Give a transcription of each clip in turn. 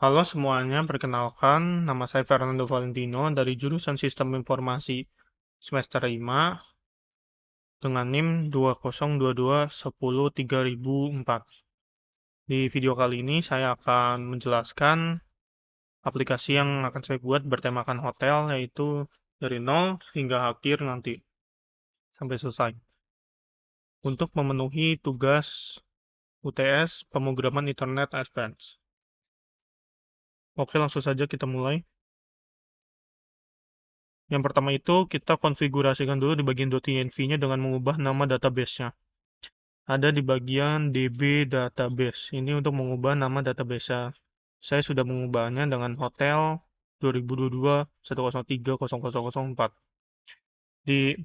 Halo semuanya, perkenalkan nama saya Fernando Valentino dari jurusan Sistem Informasi semester 5 dengan NIM 2022103004. Di video kali ini saya akan menjelaskan aplikasi yang akan saya buat bertemakan hotel, yaitu dari nol hingga akhir nanti sampai selesai untuk memenuhi tugas UTS pemrograman Internet Advance. Oke, langsung saja kita mulai. Yang pertama itu kita konfigurasikan dulu di bagian .env-nya dengan mengubah nama database-nya. Ada di bagian DB database. Ini untuk mengubah nama database-nya. Saya sudah mengubahnya dengan hotel 2022-103-0004. Di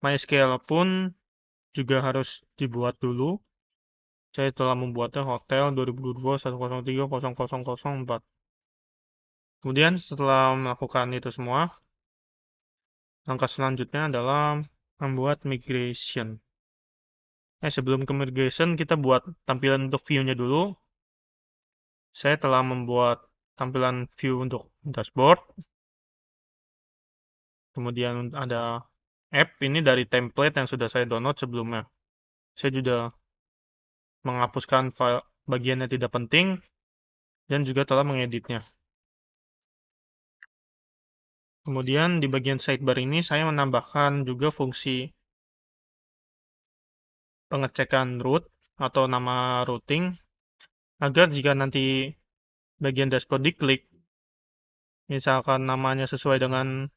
MySQL pun juga harus dibuat dulu. Saya telah membuatnya hotel 2022-103-0004. Kemudian setelah melakukan itu semua, langkah selanjutnya adalah membuat migration. Sebelum ke migration, kita buat tampilan untuk view-nya dulu. Saya telah membuat tampilan view untuk dashboard. Kemudian ada app, ini dari template yang sudah saya download sebelumnya. Saya juga menghapuskan file bagian yang tidak penting dan juga telah mengeditnya. Kemudian di bagian sidebar ini saya menambahkan juga fungsi pengecekan root atau nama routing agar jika nanti bagian dashboard diklik, misalkan namanya sesuai dengan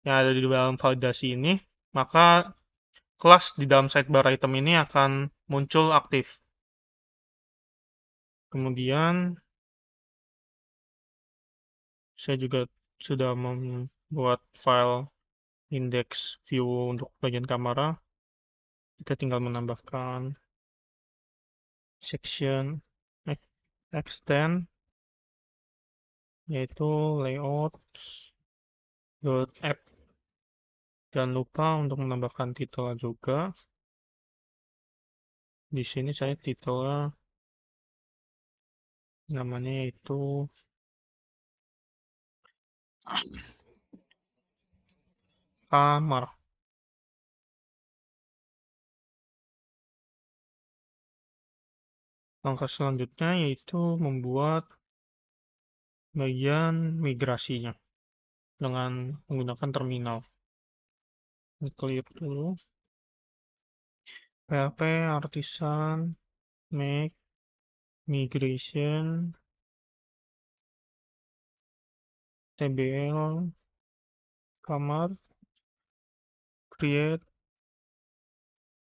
yang ada di dalam validasi ini, maka kelas di dalam sidebar item ini akan muncul aktif. Kemudian saya juga sudah membuat file index view untuk bagian kamera. Kita tinggal menambahkan section extend, yaitu layout.app. Jangan lupa untuk menambahkan titel juga. Di sini saya titelnya namanya yaitu kamar. Langkah selanjutnya yaitu membuat bagian migrasinya dengan menggunakan terminal. Clear dulu. PHP artisan make migration tbl kamar create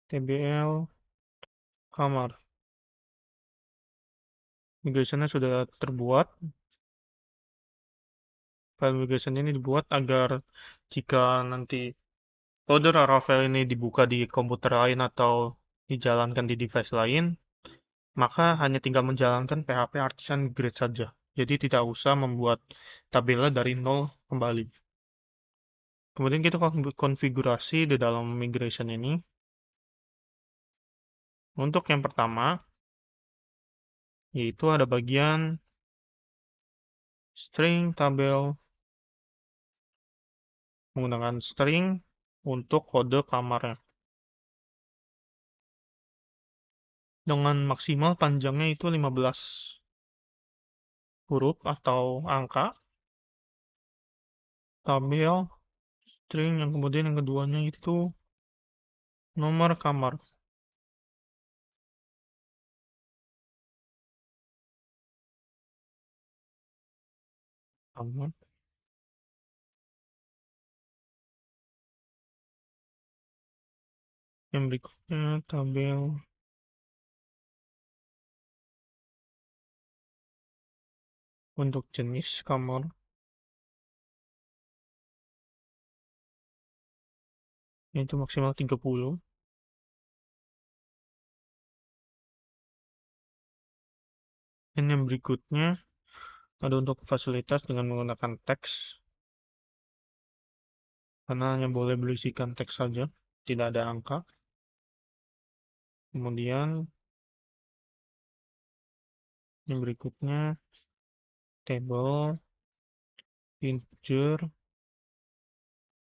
tbl kamar. Migrationnya sudah terbuat. File migration ini dibuat agar jika nanti folder Laravel ini dibuka di komputer lain atau dijalankan di device lain, maka hanya tinggal menjalankan PHP Artisan Migrate saja. Jadi tidak usah membuat tabelnya dari nol kembali. Kemudian kita konfigurasi di dalam migration ini. Untuk yang pertama, yaitu ada bagian string tabel menggunakan string untuk kode kamarnya. Dengan maksimal panjangnya itu 15 huruf atau angka. Tabel string yang kemudian yang keduanya itu nomor kamar. Kamar. Yang berikutnya tabel untuk jenis kamar. Yaitu maksimal 30. Dan yang berikutnya ada untuk fasilitas dengan menggunakan teks. Karena hanya boleh berisikan teks saja, tidak ada angka. Kemudian Yang berikutnya table integer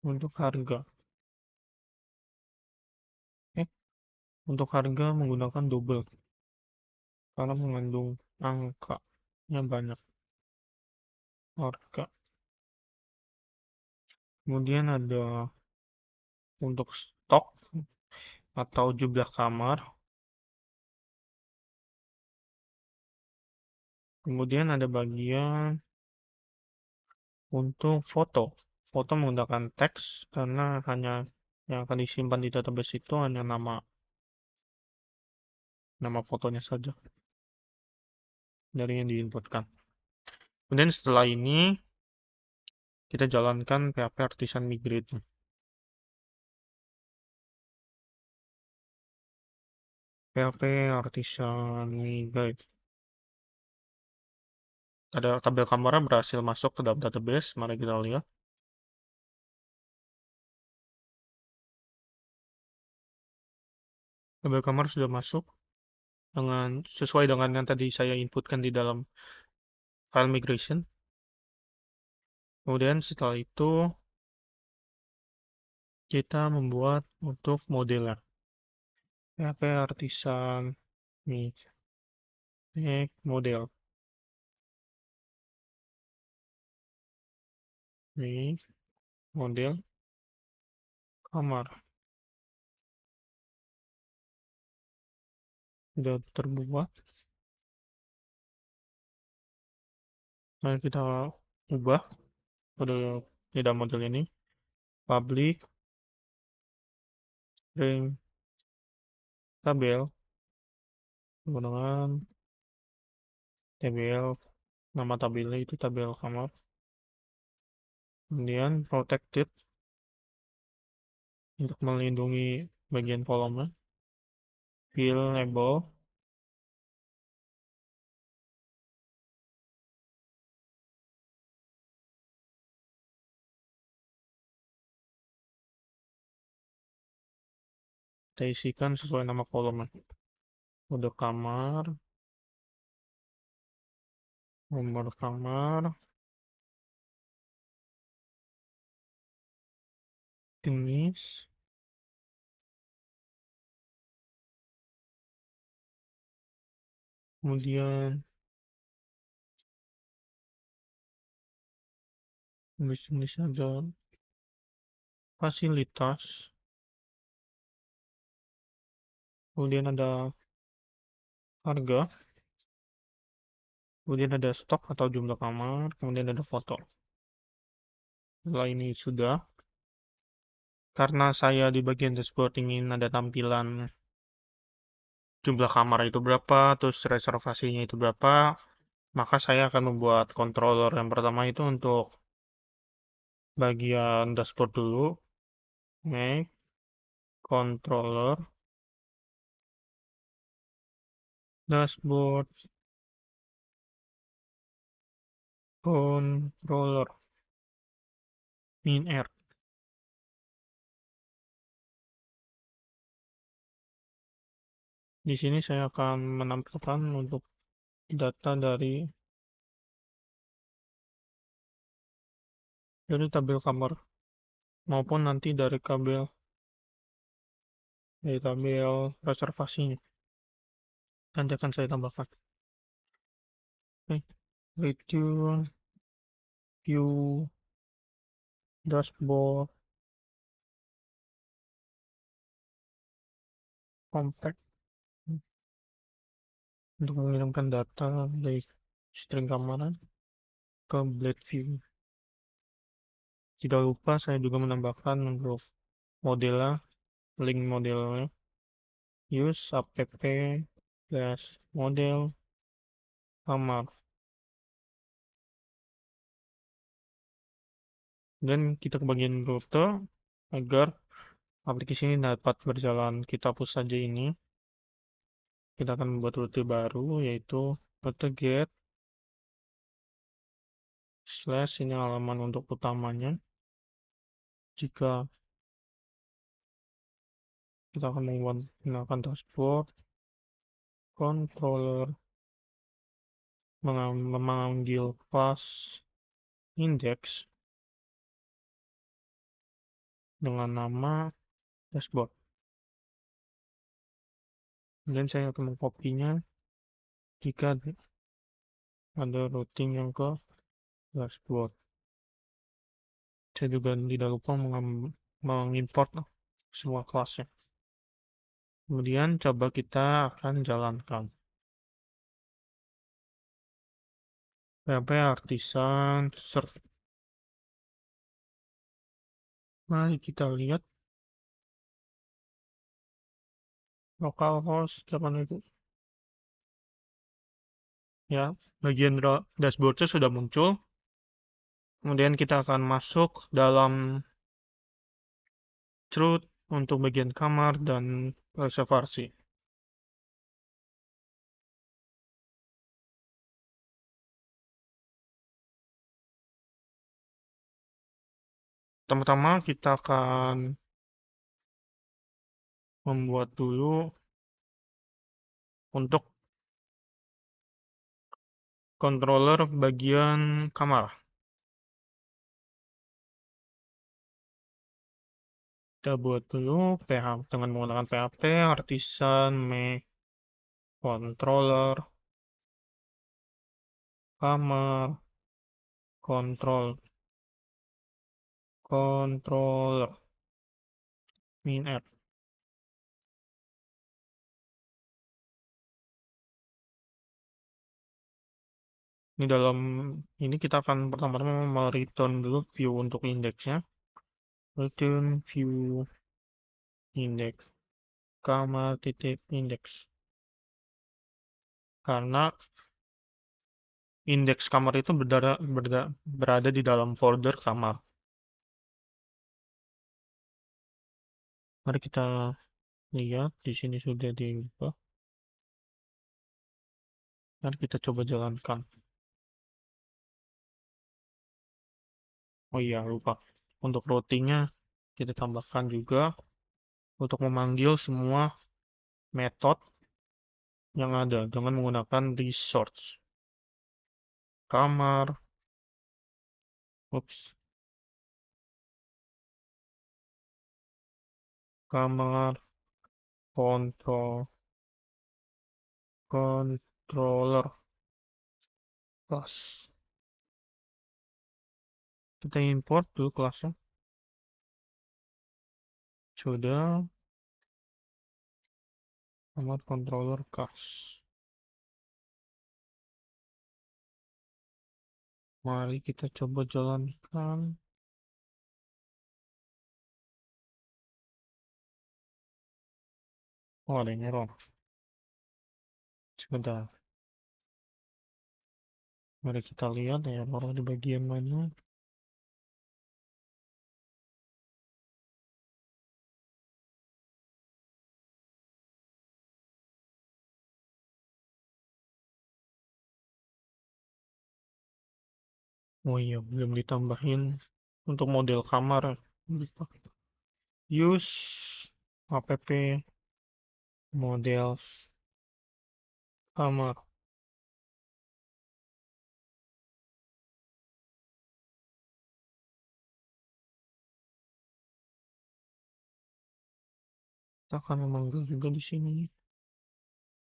untuk harga. Eh, untuk harga menggunakan double karena mengandung angka yang banyak harga. Kemudian ada untuk stok atau jumlah kamar. Kemudian ada bagian untuk foto. Foto menggunakan teks karena hanya yang akan disimpan di database itu hanya nama fotonya saja dari yang diinputkan. Kemudian setelah ini kita jalankan PHP Artisan Migrate. PHP Artisan Migrate. Ada tabel kamarnya berhasil masuk ke dalam database. Mari kita lihat. Tabel kamar sudah masuk sesuai dengan yang tadi saya inputkan di dalam file migration. Kemudian setelah itu kita membuat untuk modelnya. PHP Artisan Make model. Make model kamar. Sudah terbuat. Mari kita ubah pada tidak model ini. Public ring tabel menggunakan tabel, nama tabelnya itu tabel kamar. Kemudian protected untuk melindungi bagian kolomnya. Fill label. Kita isikan sesuai nama kolomnya. Kode kamar, nomor kamar, jenis, kemudian jenis ada fasilitas, kemudian ada harga, kemudian ada stok atau jumlah kamar, kemudian ada foto. Setelah ini sudah, karena saya di bagian dashboard ingin ada tampilan jumlah kamar itu berapa, terus reservasinya itu berapa, maka saya akan membuat controller yang pertama itu untuk bagian dashboard dulu. Make controller dashboard controller min R. Di sini saya akan menampilkan untuk data dari tabel kamar maupun nanti dari tabel reservasinya. Nanti akan saya tambahkan. Oke, return view dashboard compact untuk mengirimkan data dari string kamaran ke blade view. Tidak lupa saya juga menambahkan untuk modelnya, link modelnya, use app plus model kamar. Dan kita ke bagian rute agar aplikasi ini dapat berjalan. Kita hapus saja ini. Kita akan membuat rute baru, yaitu rute get slash ini halaman untuk utamanya. Jika kita akan menggunakan dashboard controller memanggil kelas index dengan nama dashboard. Kemudian saya akan mengkopinya jika ada routing yang ke dashboard. Saya juga tidak lupa mengimport semua kelasnya. Kemudian coba kita akan jalankan. PHP Artisan Serve. Mari kita lihat localhost kapan itu. Ya, bagian dashboardnya sudah muncul. Kemudian kita akan masuk dalam Truth untuk bagian kamar dan reservasi. Pertama-tama kita akan membuat dulu untuk controller bagian kamar. Kita buat dulu dengan menggunakan PHP Artisan Make Controller kamar controller min-add. Ini kita akan pertama-tama mereturn dulu view untuk indeksnya. Return view index kamar titik index. Karena indeks kamar itu berada di dalam folder kamar. Mari kita lihat di sini sudah diubah. Mari kita coba jalankan. Oh iya, lupa. Untuk routingnya kita tambahkan juga untuk memanggil semua metode yang ada dengan menggunakan resource. Kamar, ups, kamar, controller, kelas. Kita import dulu kelasnya. Sudah, kamar controller kelas. Mari kita coba jalankan. Oh, ada yang error. Sebentar. Mari kita lihat error di bagian mana. Oh iya, belum ditambahin untuk model kamar. Use app model kamar. Kita akan memanggil juga di sini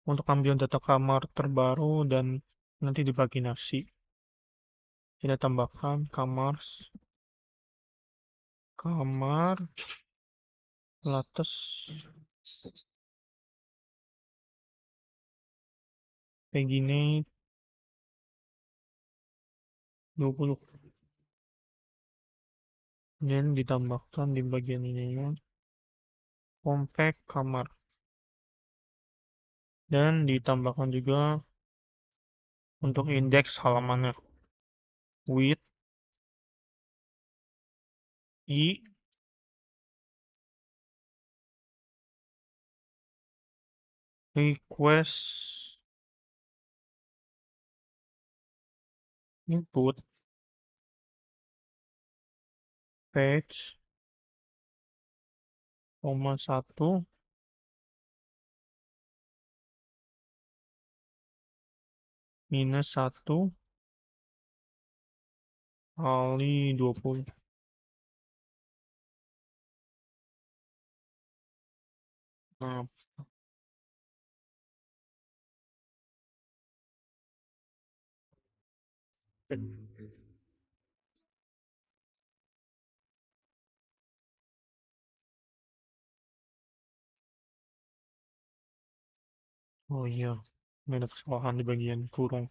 untuk ambil data kamar terbaru dan nanti dipaginasi. Kita tambahkan kamar latest paginate 20. Dan ditambahkan di bagian ini ya, compact kamar. Dan ditambahkan juga untuk indeks halamannya width i request input page 1 minus 1 kali 20. Nah, oh iya, ada kesalahan di bagian kurung.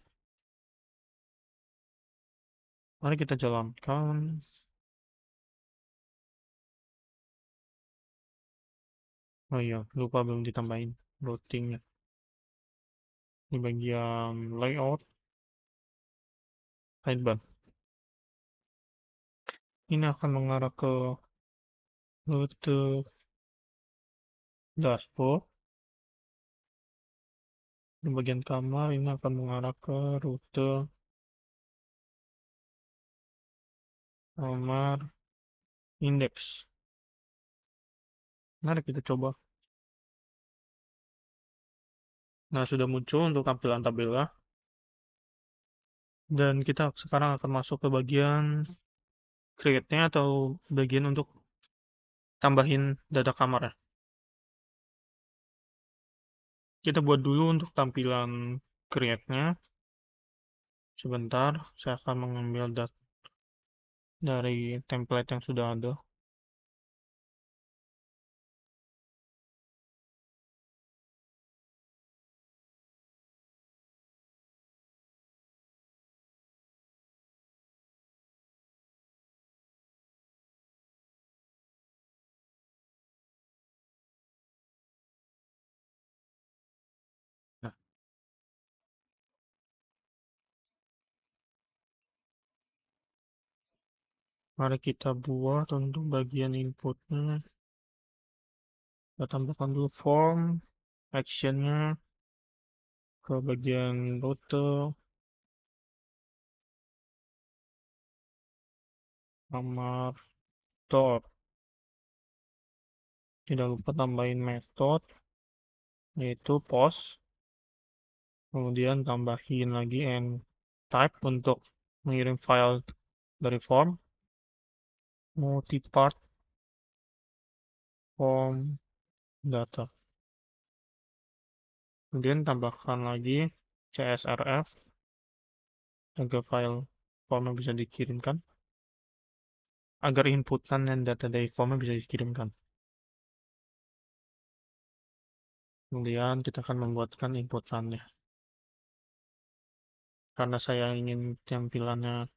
Mari kita jalankan. Oh iya, lupa belum ditambahin routingnya. Di bagian layout, sidebar. Ini akan mengarah ke rute dashboard. Di bagian kamar ini akan mengarah ke rute kamar indeks. Mari kita coba. Nah, sudah muncul untuk tampilan tabelnya. Dan kita sekarang akan masuk ke bagian create-nya atau bagian untuk tambahin data kamar ya. Kita buat dulu untuk tampilan create-nya. Sebentar, saya akan mengambil data dari template yang sudah ada. Nah, mari kita buat untuk bagian inputnya. Kita tambahkan dulu form, actionnya ke bagian rute, kamar, door. Tidak lupa tambahin metode, yaitu post. Kemudian tambahin lagi and type untuk mengirim file dari form. Multipart form data. Kemudian tambahkan lagi CSRF agar file formnya bisa dikirimkan. Agar inputan dan data dari formnya bisa dikirimkan. Kemudian kita akan membuatkan inputannya. Karena saya ingin tampilannya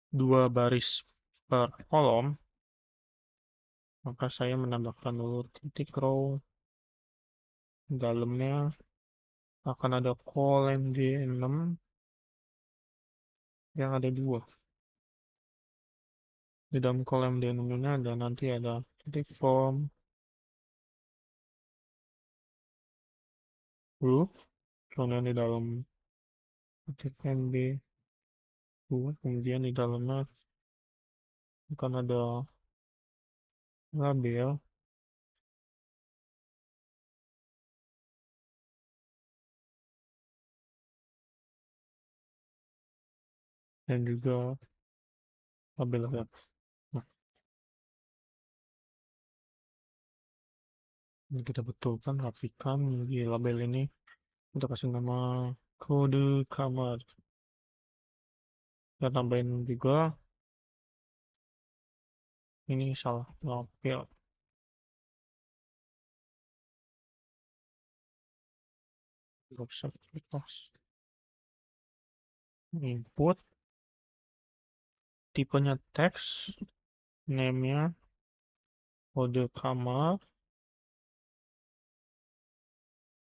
2 baris per kolom, maka saya menambahkan dulu titik row. Dalamnya akan ada kolom D6 yang ada 2. Di dalam kolom D6-nya ada nanti ada titik form, roof, kemudian di dalam titik MB2, kemudian di dalamnya akan ada label dan juga label web. Nah, ini kita betulkan, rapikan di label ini. Kita kasih nama kode kamar. Kita tambahin juga, ini salah label. Input, tipenya teks, name-nya kode kamar,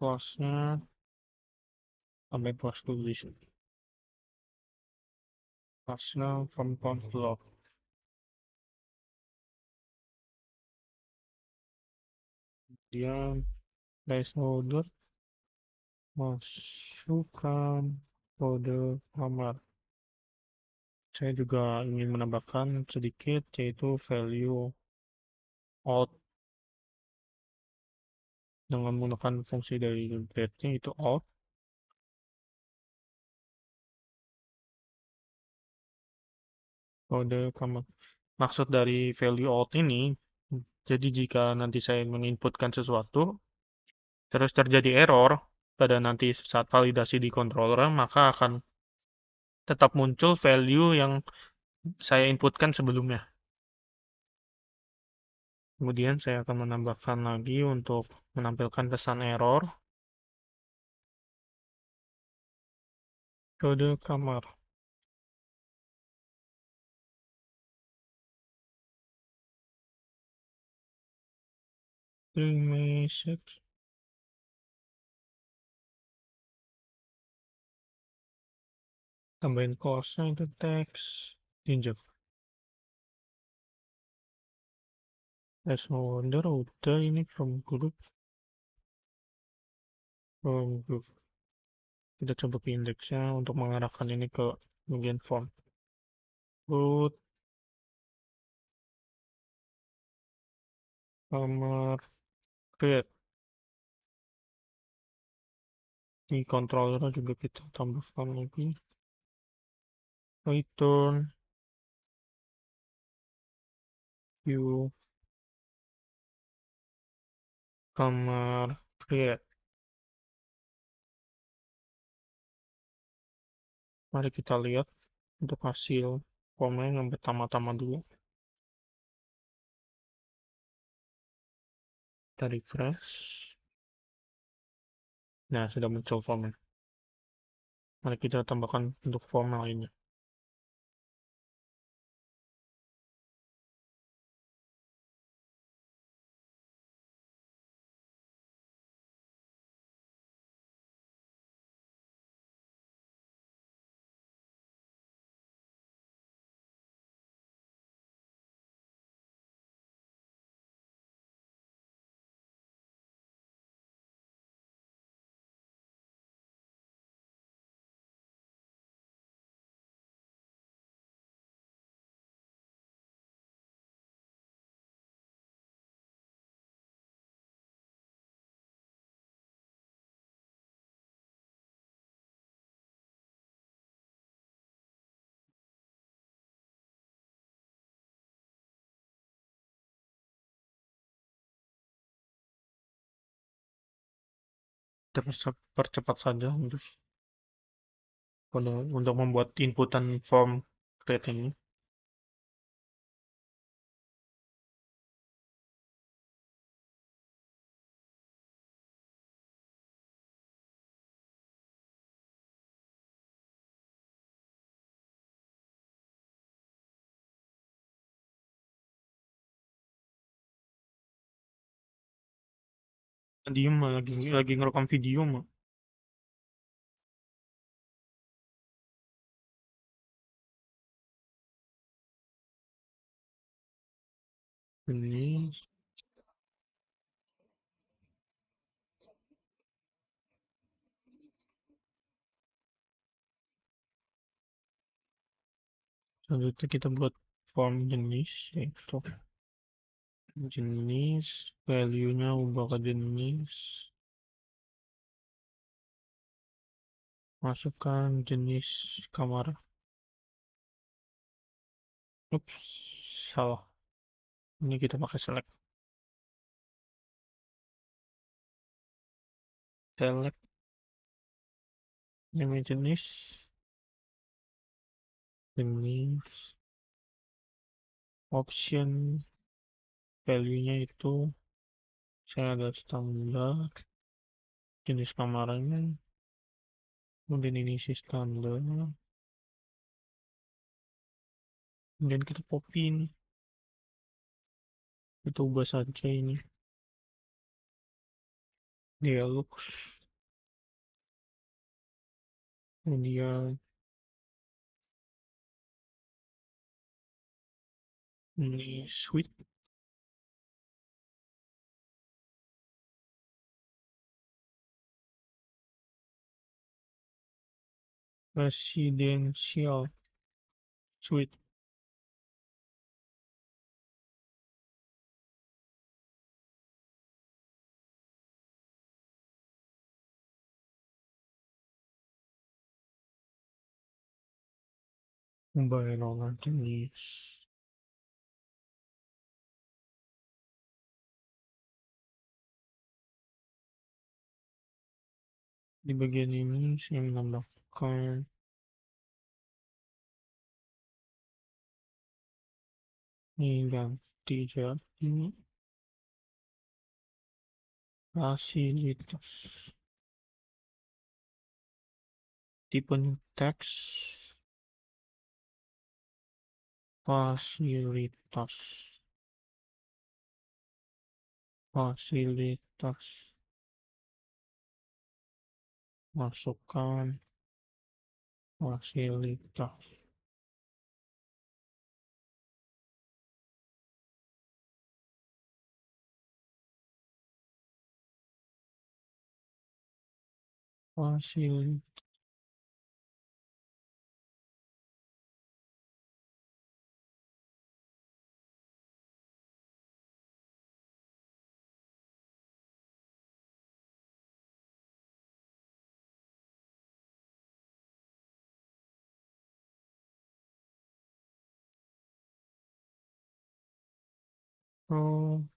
kelasnya sampai kelas dulu di sini. Kelasnya from count block. Dia placeholder masukkan kode kamar. Saya juga ingin menambahkan sedikit, yaitu value out dengan menggunakan fungsi dari get-nya itu out. kode kamar. Maksud dari value out ini, jadi jika nanti saya menginputkan sesuatu, terus terjadi error pada nanti saat validasi di controller, maka akan tetap muncul value yang saya inputkan sebelumnya. Kemudian saya akan menambahkan lagi untuk menampilkan pesan error, kode kamar. Message. Tambahin cost-nya itu teks. Injek. As no wonder udah ini from group. From group. Kita coba ke indeksnya untuk mengarahkan ini ke bagian form. Root kamar create. Di controller juga kita tambahkan lagi. Return view kamar create. Mari kita lihat untuk hasil formnya yang pertama-tama dulu. Kita refresh. Nah, sudah muncul formnya. Mari kita tambahkan untuk form lainnya. Kita percepat saja untuk membuat inputan form create ini. Diem lagi ngerekam video mah. Ini selanjutnya kita buat form jenis, yaitu jenis, value-nya ubah ke jenis, masukkan jenis kamar. Ups, salah. Ini kita pakai select. Select nama jenis, option, value-nya itu saya ada standar, jenis kamarnya, kemudian ini isi standar, kemudian kita copy ini, kita ubah saja ini, dialog, kemudian ini suite, residential suite. Bayangan jenis. Di bagian ini saya menambahkan ini ganti jadi fasilitas. Tipenya teks fasilitas. Fasilitas. Masukkan fasilitas. Fasilitas. Oh,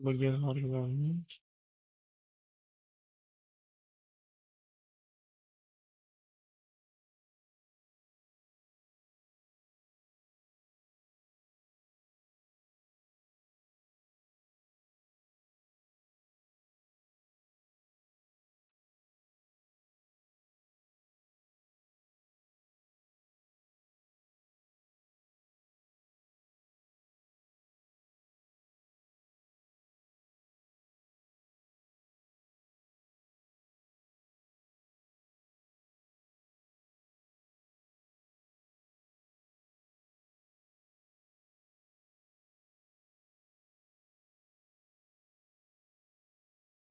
bagian harganya.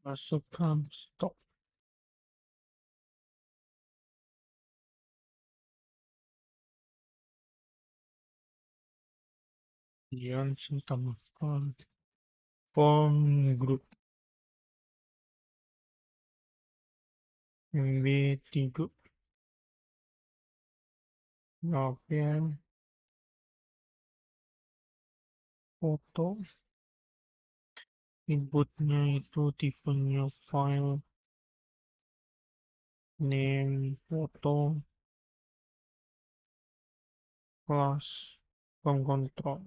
Masukkan stok. Kemudian saya tambahkan form group MB3 label foto, inputnya itu tipenya file, name foto, kelas, form control.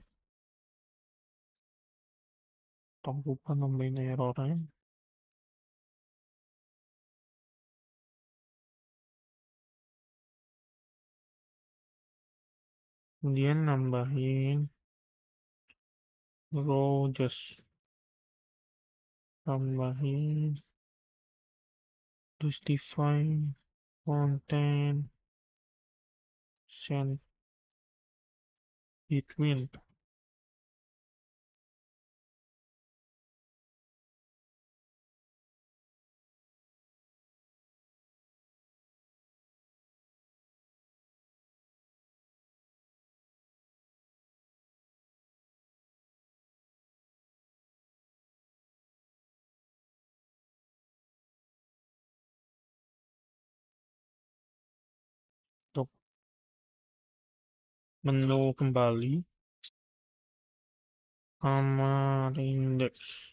Tak lupa nambahin errornya. Kemudian nambahin row, just tambahin justify content send between. Untuk menu kembali kamar indeks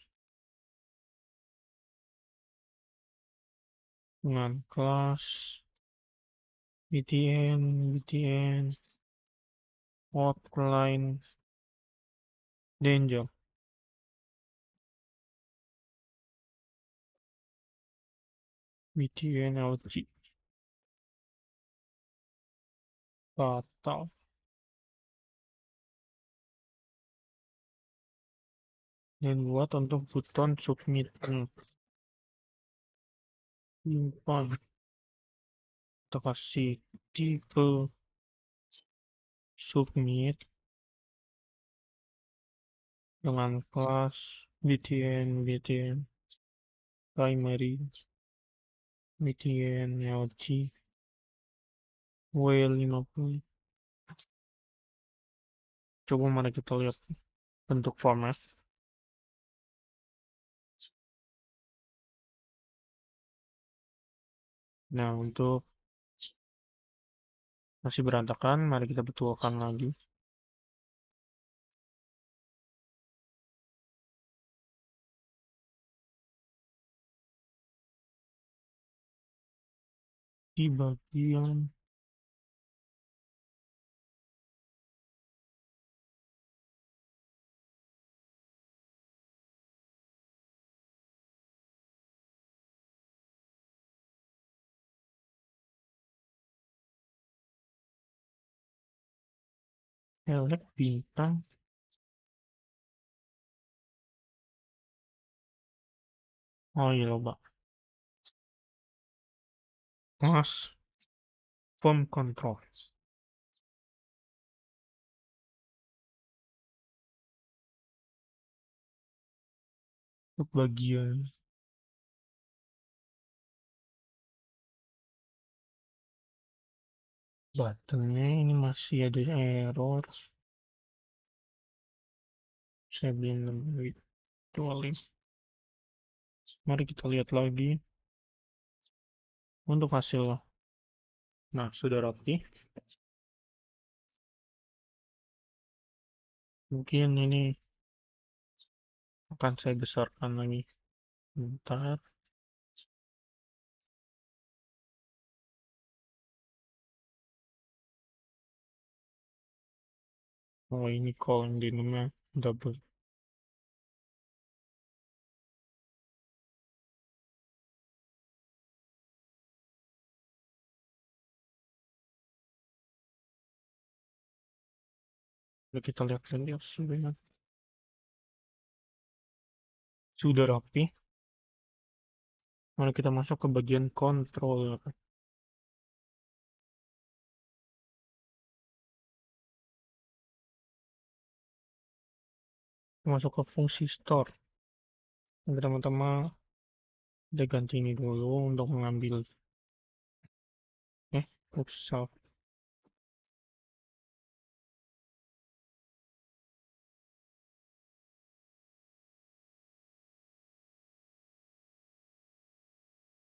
dengan kelas btn outline danger btn lg batal. Dan buat untuk button submit simpan, kita kasih tipe submit dengan kelas btn primary btn lg w50. Coba mari kita lihat bentuk format. Nah, untuk masih berantakan, mari kita betulkan lagi. Di bagian select bintang. Oh iya lupa. Mas form control. Untuk bagian buttonnya ini masih ada error. Saya belum kecuali. Mari kita lihat lagi untuk hasil. Nah, sudah rapi. Mungkin ini akan saya besarkan lagi. Bentar. Oh, ini column dinamnya double. Lalu kita lihat lagi hasilnya. Sudah rapi. Mari kita masuk ke bagian controller. Masuk ke fungsi store. Pertama-tama kita ganti ini dulu untuk mengambil oops,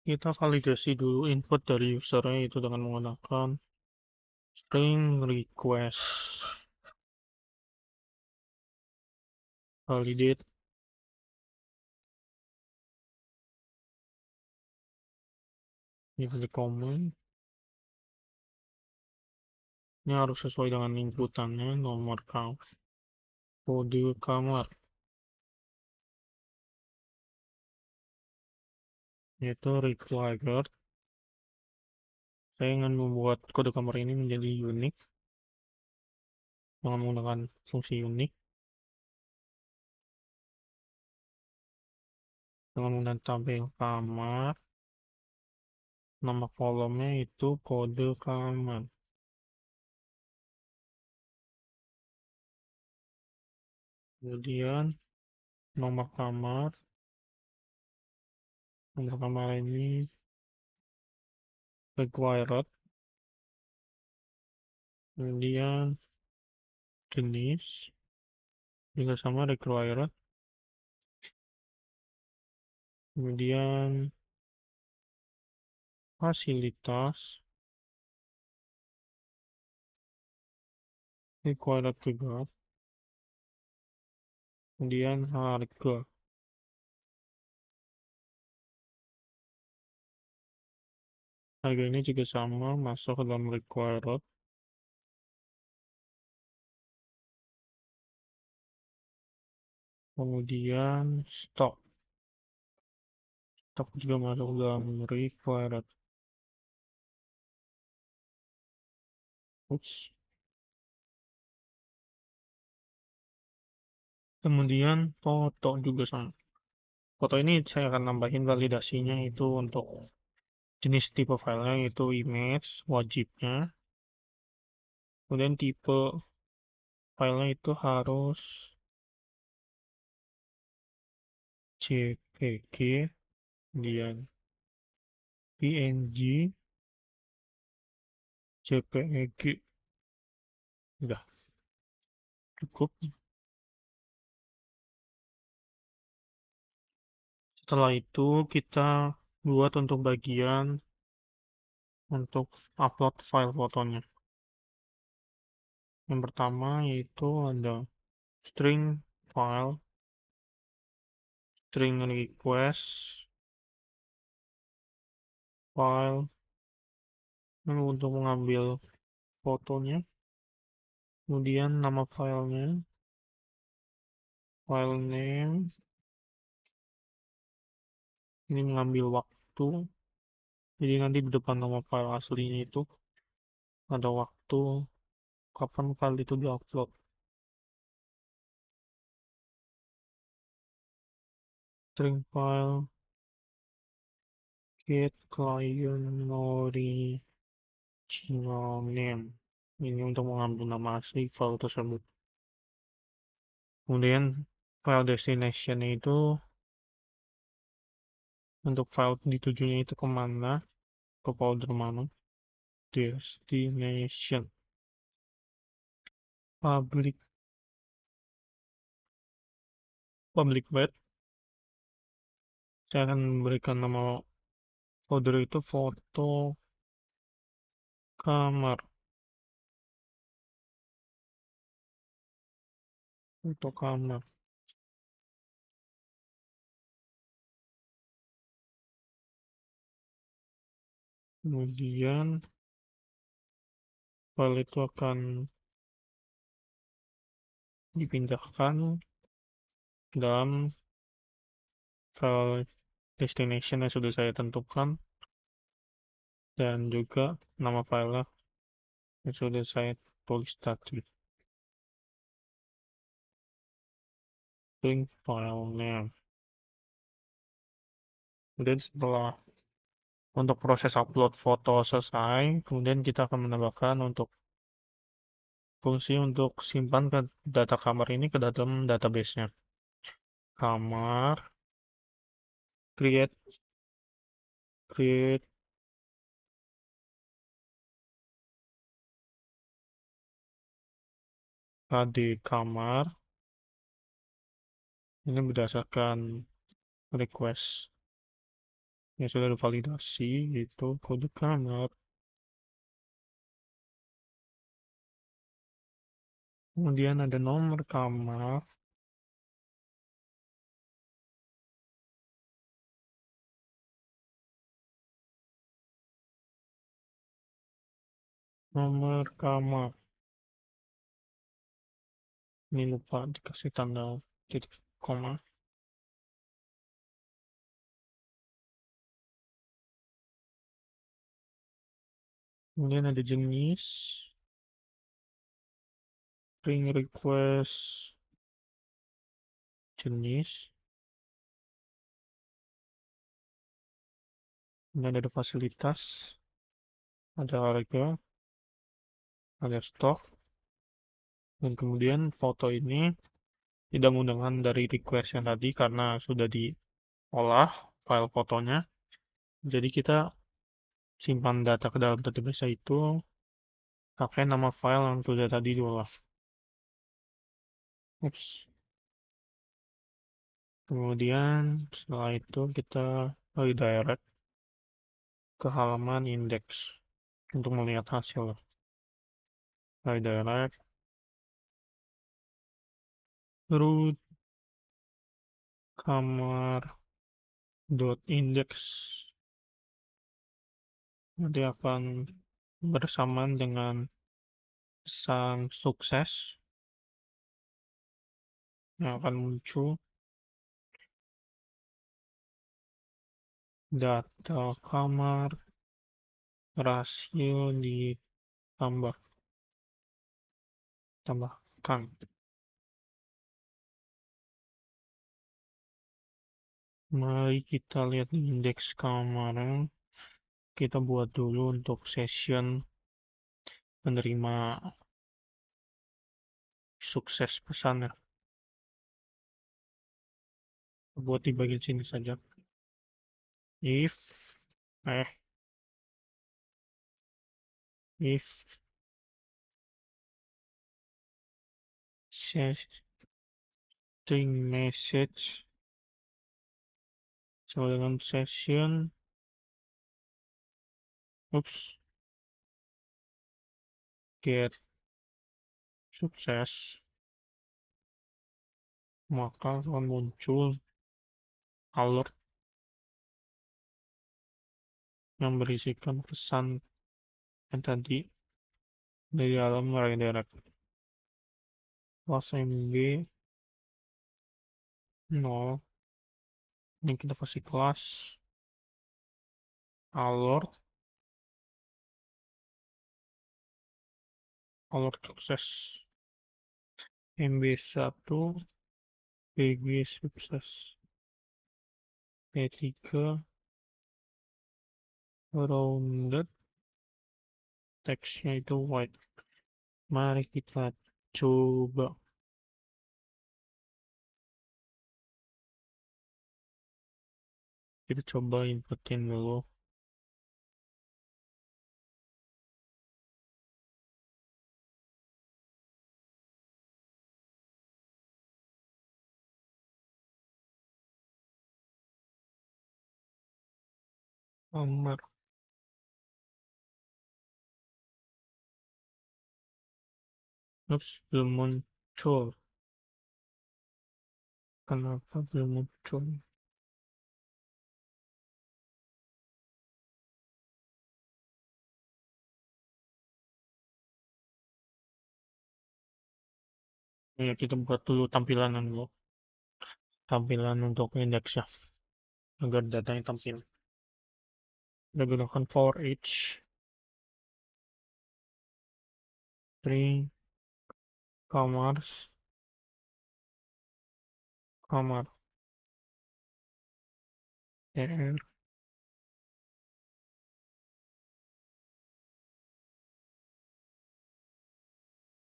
kita validasi dulu input dari usernya itu dengan menggunakan string request validate. Ini command. Ini harus sesuai dengan inputannya, nomor kode kamar, yaitu required. Saya ingin membuat kode kamar ini menjadi unik dengan menggunakan fungsi unik. Dengan menggunakan tabel kamar, nama kolomnya itu kode kamar. Kemudian nomor kamar ini required. Kemudian jenis juga sama required. Kemudian fasilitas required juga. Kemudian harga ini juga sama, masuk ke dalam required. Kemudian stock juga masuk ke dalam required. Oops. Kemudian foto juga sama. Foto ini saya akan nambahin validasinya itu untuk jenis tipe filenya itu image wajibnya. Kemudian tipe filenya itu harus JPG, kemudian PNG, JPEG. Udah cukup. Setelah itu kita buat untuk bagian untuk upload file fotonya. Yang pertama yaitu ada string file, string request, file, lalu untuk mengambil fotonya, kemudian nama filenya, file name, ini mengambil waktu, jadi nanti di depan nama file aslinya itu ada waktu kapan file itu diupload. String file get client original name, ini untuk mengambil nama asli file tersebut. Kemudian file destination itu untuk file ditujunya itu kemana, ke folder mana, destination, public web, saya akan memberikan nama folder itu foto kamar, foto kamar. Kemudian file itu akan dipindahkan dalam file destination yang sudah saya tentukan, dan juga nama file yang sudah saya tulis tadi. String file name. Kemudian setelah untuk proses upload foto selesai, kemudian kita akan menambahkan untuk fungsi untuk simpan ke data kamar ini ke dalam database-nya. Kamar, create create HD kamar, ini berdasarkan request yang sudah divalidasi, itu kode kamar. Kemudian ada nomor kamar, nomor kamar. Ini lupa dikasih tanda titik koma. Kemudian ada jenis, string request jenis, kemudian ada fasilitas, ada harga, ada stok, dan kemudian foto ini tidak menggunakan dari request yang tadi karena sudah diolah file fotonya. Jadi kita simpan data ke dalam database itu pakai nama file yang sudah tadi diolah. Oops. Kemudian setelah itu kita redirect ke halaman index untuk melihat hasil. Redirect root kamar.index, nanti akan bersamaan dengan pesan sukses yang akan muncul. Data kamar rasio tambahkan. Mari kita lihat indeks keamanan. Kita buat dulu untuk session menerima sukses pesannya. Buat di bagian sini saja. If string message Sesuai dengan session. Oops, get sukses, maka akan muncul alert yang berisikan pesan yang tadi dari dalam redirect. Kelas MB 0, ini kita kasih kelas alert sukses. MB1 PG sukses. P3 rounded, teksnya itu white. Mari kita coba. Kita coba inputin dulu. Nomor. Oops, belum muncul. Kenapa belum muncul? Ya, kita buat dulu tampilan dulu. Tampilan untuk indeksnya. Agar datanya tampil. Kita gunakan for each string kamar er.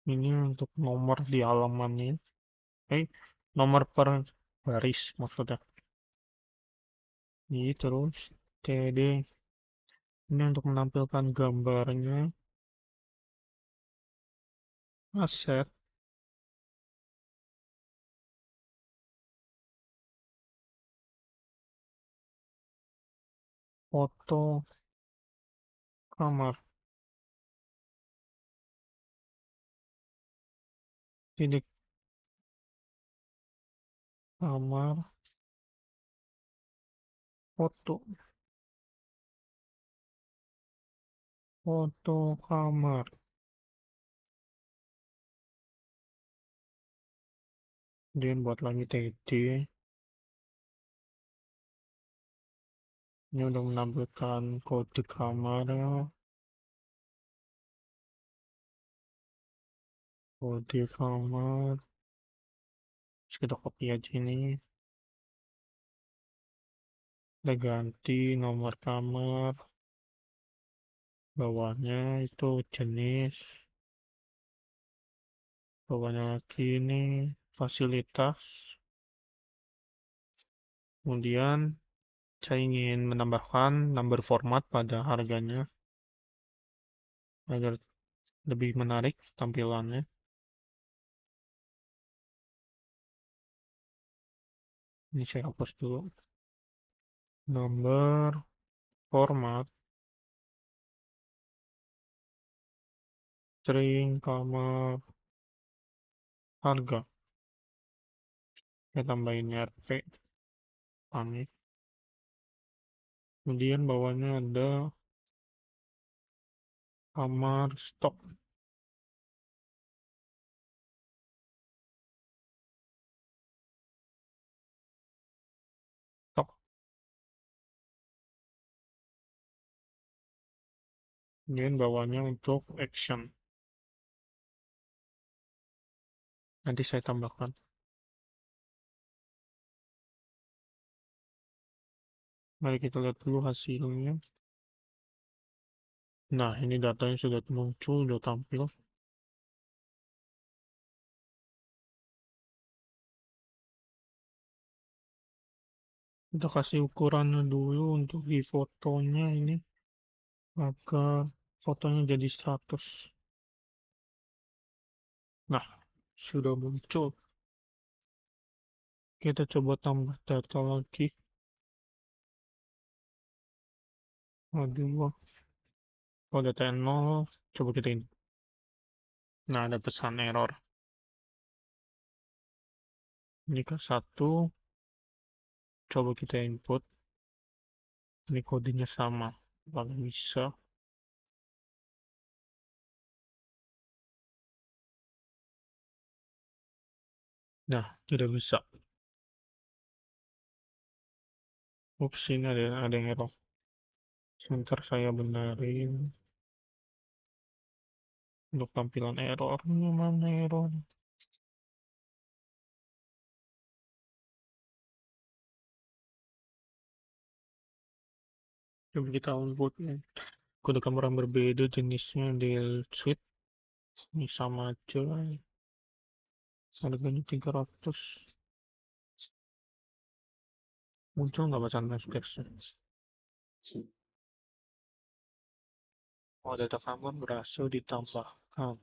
Ini untuk nomor di halamannya. Nomor per baris maksudnya. Ini terus td. Ini untuk menampilkan gambarnya. Aset foto kamar. Titik kamar foto kamar. Kemudian buat lagi td. Ini udah menampilkan kode kamar. Kode kamar. Terus kita copy aja ini. Kita ganti nomor kamar. Bawahnya itu jenis. Bawahnya lagi ini fasilitas. Kemudian saya ingin menambahkan number format pada harganya agar lebih menarik tampilannya. Ini saya hapus dulu. Number format string kamar harga. Saya tambahin RP pamit. Kemudian bawahnya ada kamar stok. Kemudian bawahnya untuk action. Nanti saya tambahkan. Mari kita lihat dulu hasilnya. Nah, ini datanya sudah muncul, sudah tampil. Kita kasih ukurannya dulu untuk di fotonya ini agar fotonya jadi 100. Nah, sudah muncul. Kita coba tambah data lagi. Aduh, kalau data 0, coba kita ini. Nah, ada pesan error. Jika 1, coba kita input. Ini kodenya sama. Kalau bisa. Nah, tidak bisa. Ups, ini ada yang error. Sebentar saya benerin. Untuk tampilan error. Ini mana error? Coba kita input. Kode kamera yang berbeda, jenisnya Dell Suite. Ini sama aja. Harganya 300. Muncul nggak bacaan specs? Oh, data kamera berhasil ditambahkan.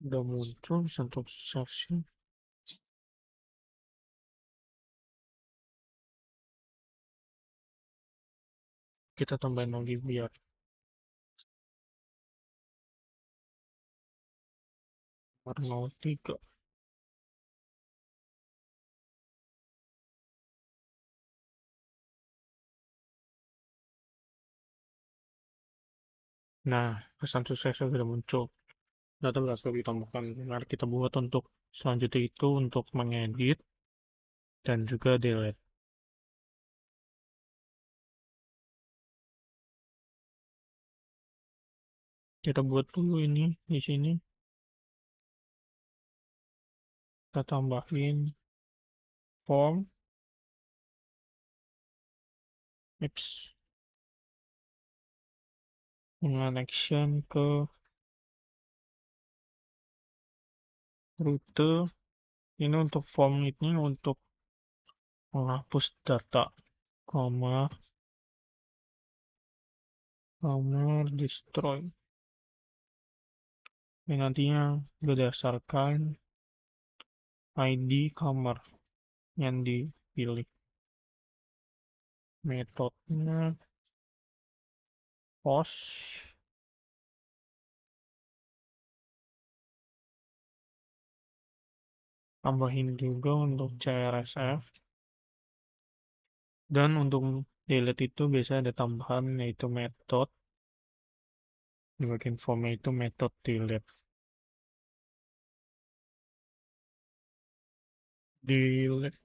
Udah muncul untuk session. Kita tambahin lagi biar warna 03. Nah, pesan suksesnya sudah muncul. Data berhasil ditambahkan. Mari kita buat untuk selanjutnya itu untuk mengedit dan juga delete. Kita buat dulu ini di sini. Kita tambahin form apps dengan action ke rute. Ini untuk form ini untuk menghapus data, koma, destroy. Ini nantinya berdasarkan ID kamar yang dipilih. Metodenya post, tambahin juga untuk CRSF, dan untuk delete itu biasanya ada tambahan yaitu metode. Di bagian formnya itu metode delete. Delete.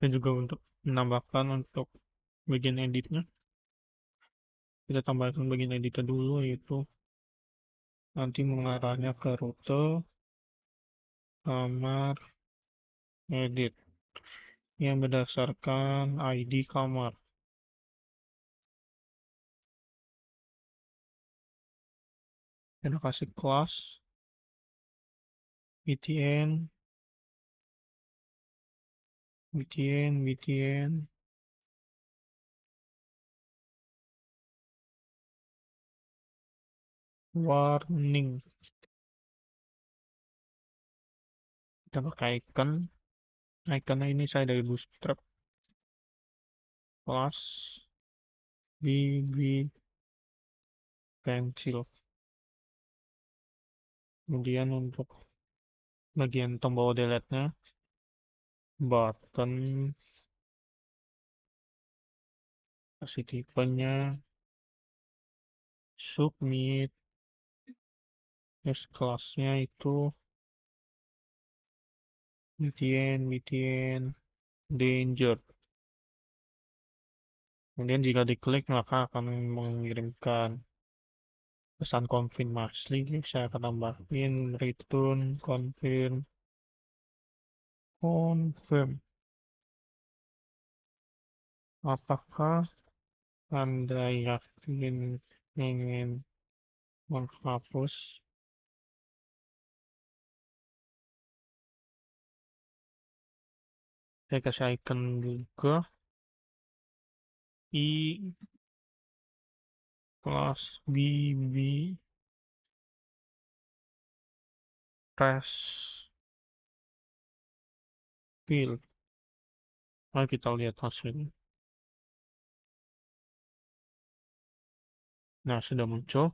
Dan juga untuk menambahkan untuk bagian editnya, kita tambahkan bagian editnya dulu, yaitu nanti mengarahnya ke rute kamar edit yang berdasarkan ID kamar. Kita kasih kelas btn, warning. Kita pakai icon. Iconnya ini saya dari Bootstrap. Kelas bb pencil. Kemudian untuk bagian tombol delete-nya, button, kasih tipenya, submit, terus kelasnya itu btn, danger. Kemudian jika diklik maka akan mengirimkan pesan konfirmasi. Saya akan tambahin return confirm. Apakah Anda yakin ingin menghapus? Saya kasih icon juga i plus bb press Build. Mari kita lihat hasilnya. Nah, sudah muncul.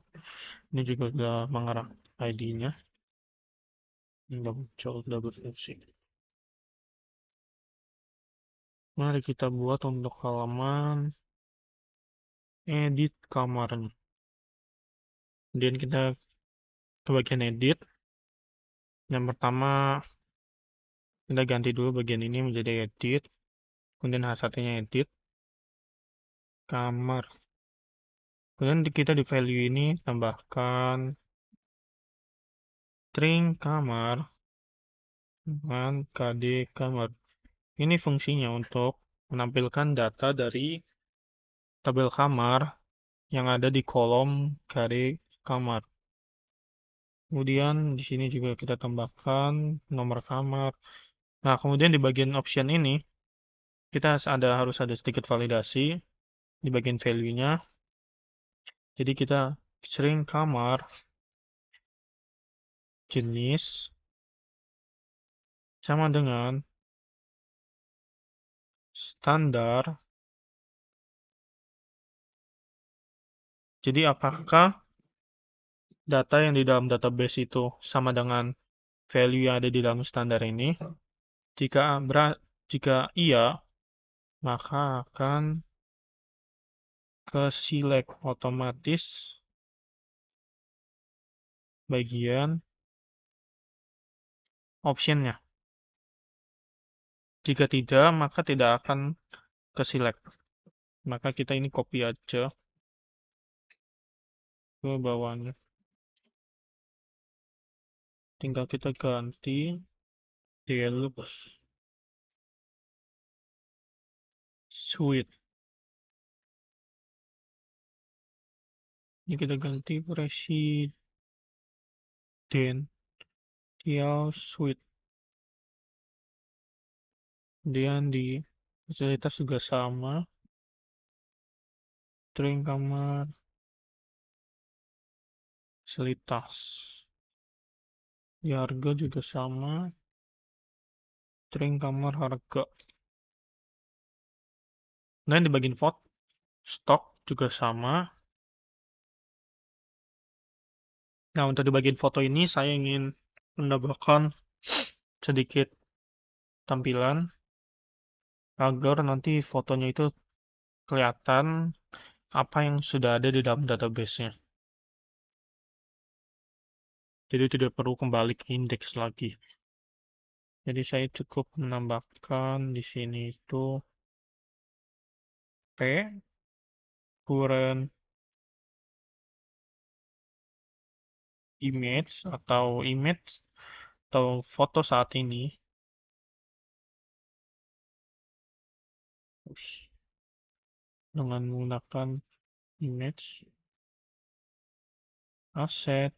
Ini juga sudah mengarah ID-nya. Sudah muncul, sudah berfungsi. Mari kita buat untuk halaman edit kamarnya. Kemudian kita ke bagian edit. Yang pertama, kita ganti dulu bagian ini menjadi edit. Kemudian H1-nya edit. Kamar. Kemudian kita di value ini tambahkan string kamar dengan KD kamar. Ini fungsinya untuk menampilkan data dari tabel kamar yang ada di kolom KD kamar. Kemudian di sini juga kita tambahkan nomor kamar. Nah, kemudian di bagian option ini kita harus ada sedikit validasi di bagian value-nya. Jadi kita string kamar jenis sama dengan standar. Jadi apakah data yang di dalam database itu sama dengan value yang ada di dalam standar ini? Jika iya, maka akan ke select otomatis bagian optionnya. Jika tidak, maka tidak akan ke select. Maka kita ini copy aja ke bawahnya. Tinggal kita ganti deluxe suite. Ini kita ganti presidential suite. Kemudian di fasilitas juga sama. String kamar fasilitas. Di harga juga sama. String kamar harga. Nah, di bagian stok juga sama. Nah, untuk di bagian foto ini saya ingin menambahkan sedikit tampilan agar nanti fotonya itu kelihatan apa yang sudah ada di dalam database-nya. Jadi tidak perlu kembali ke indeks lagi. Jadi saya cukup menambahkan di sini itu current image atau foto saat ini. Dengan menggunakan image asset,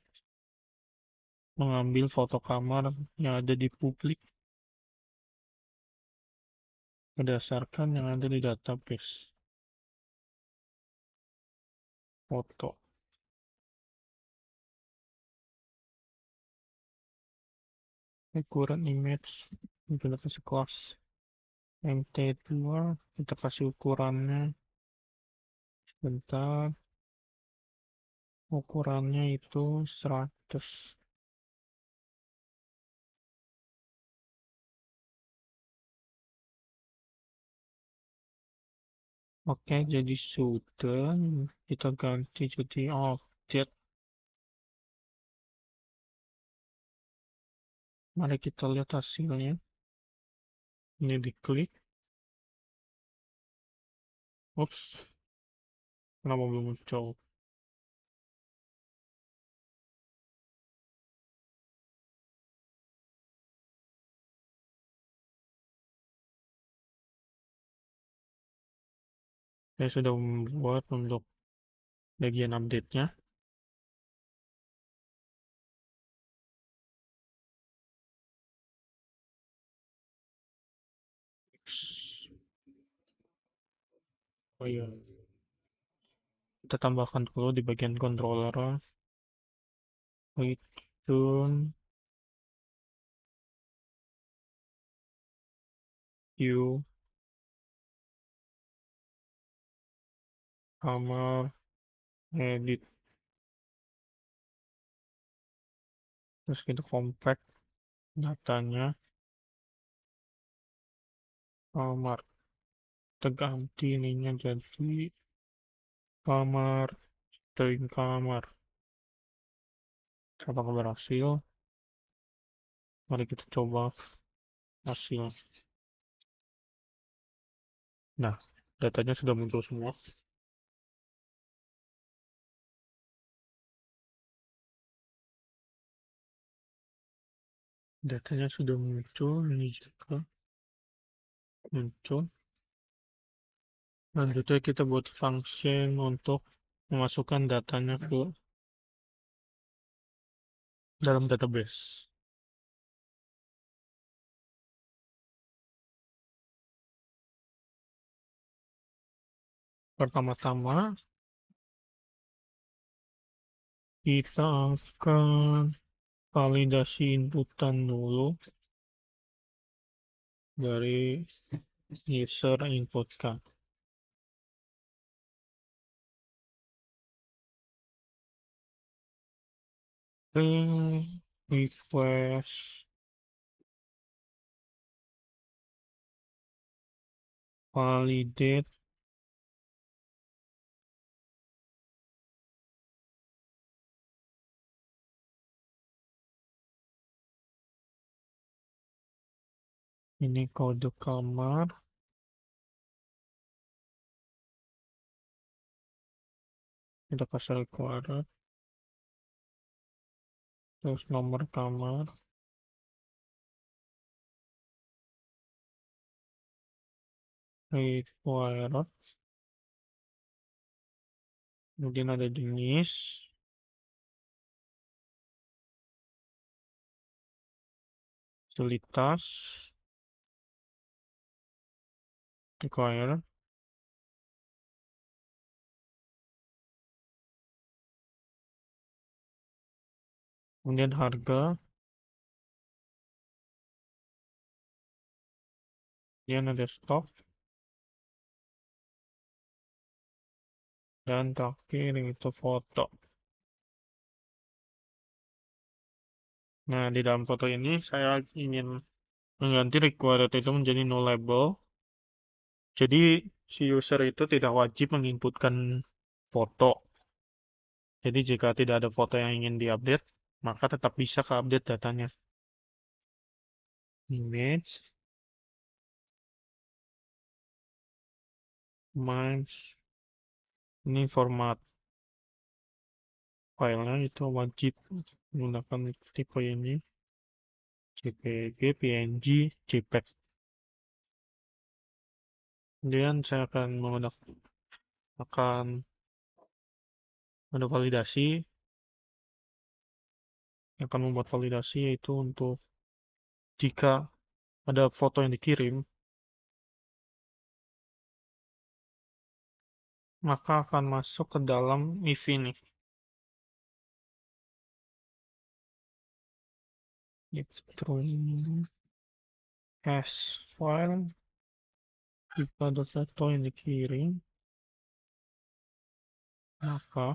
mengambil foto kamar yang ada di publik berdasarkan yang ada di database foto. Ukuran image kita kasih kelas MT2, kita kasih ukurannya sebentar, ukurannya itu 100. Oke, jadi sudah kita ganti jadi update. Mari kita lihat hasilnya. Ini diklik. Ups, kenapa belum muncul? Saya sudah membuat untuk bagian update-nya. Oh iya, kita tambahkan dulu di bagian controller. Return view, kamar, edit, terus kita compact datanya, kamar, kita ganti ininya jadi kamar, string kamar. Apakah berhasil? Mari kita coba hasil. Nah, datanya sudah muncul semua. Datanya sudah muncul, ini juga muncul. Selanjutnya kita buat function untuk memasukkan datanya ke dalam database. Pertama-tama, kita akan validasi inputan dulu dari user inputkan. Request validate ini kode kamar, kita kasih required, terus nomor kamar, required, kemudian ada jenis, fasilitas, required, kemudian harga, kemudian ada stok, dan terakhir itu foto. Nah, di dalam foto ini saya ingin mengganti required itu menjadi nullable. Jadi si user itu tidak wajib menginputkan foto. Jadi jika tidak ada foto yang ingin diupdate, maka tetap bisa keupdate datanya. Image, ini format filenya itu wajib menggunakan tipe ini, JPG, PNG, JPEG. Kemudian saya akan validasi, akan membuat validasi yaitu untuk jika ada foto yang dikirim, maka akan masuk ke dalam if ini. String hash file, jika ada foto yang dikirim, maka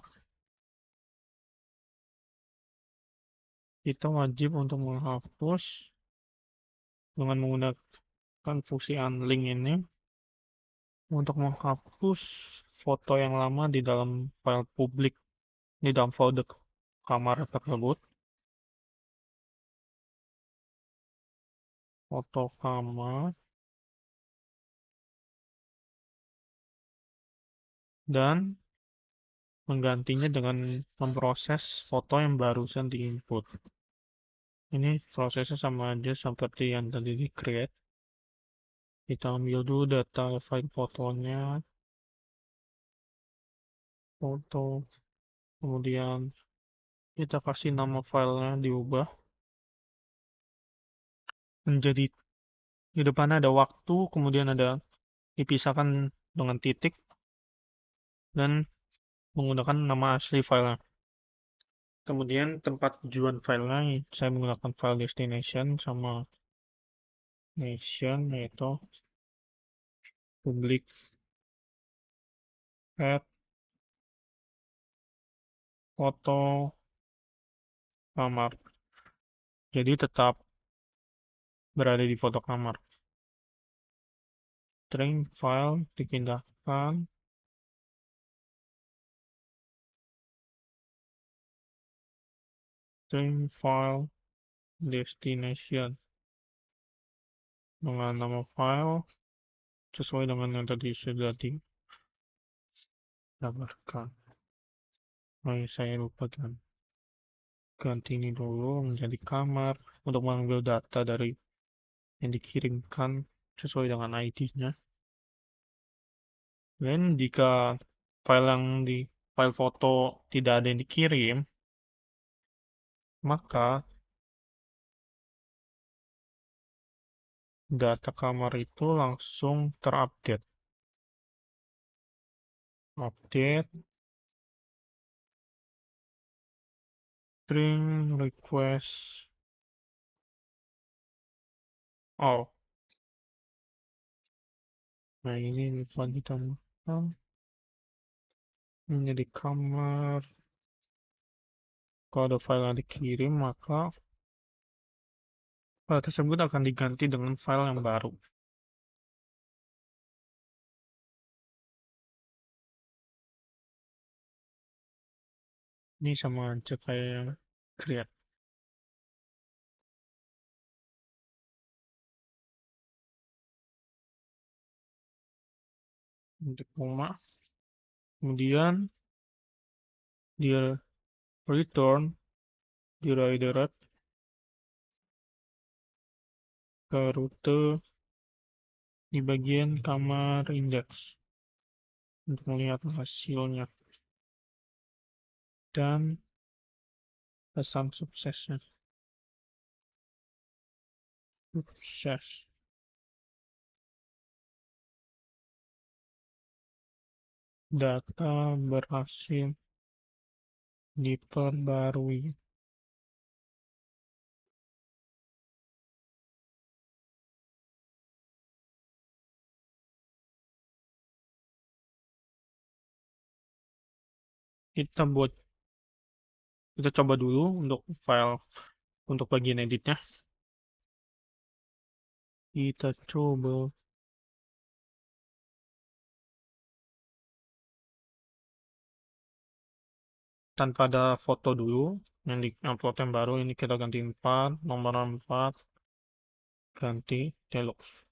kita wajib untuk menghapus dengan menggunakan fungsi unlink ini untuk menghapus foto yang lama di dalam file publik di dalam folder kamar tersebut. Foto kamar, dan menggantinya dengan memproses foto yang barusan diinput. Ini prosesnya sama aja seperti yang tadi di create. Kita ambil dulu data file fotonya, foto, kemudian kita kasih nama filenya diubah menjadi di depan ada waktu, kemudian ada dipisahkan dengan titik, dan menggunakan nama asli filenya. Kemudian tempat tujuan filenya, saya menggunakan file destination sama nation, yaitu publik add foto kamar. Jadi tetap berada di foto kamar. String file dipindahkan. String file destination dengan nama file sesuai dengan yang tadi sudah digambarkan. Oh, saya lupa kan. Ganti ini dulu menjadi kamar untuk mengambil data dari yang dikirimkan sesuai dengan ID-nya. Dan jika file foto tidak ada yang dikirim, maka data kamar itu langsung terupdate. Update string request all. Nah, ini lupa ditambahkan menjadi kamar. Kalau ada file yang dikirim, maka file tersebut akan diganti dengan file yang baru. Ini sama aja kayak yang create. Untuk koma. Kemudian dia return redirect ke rute di bagian kamar index untuk melihat hasilnya dan pesan suksesnya. Sukses. Data berhasil diperbarui. Kita coba dulu untuk file untuk bagian editnya. Kita coba tanpa ada foto dulu yang di upload yang baru, ini kita ganti 4, nomor 4, ganti deluxe.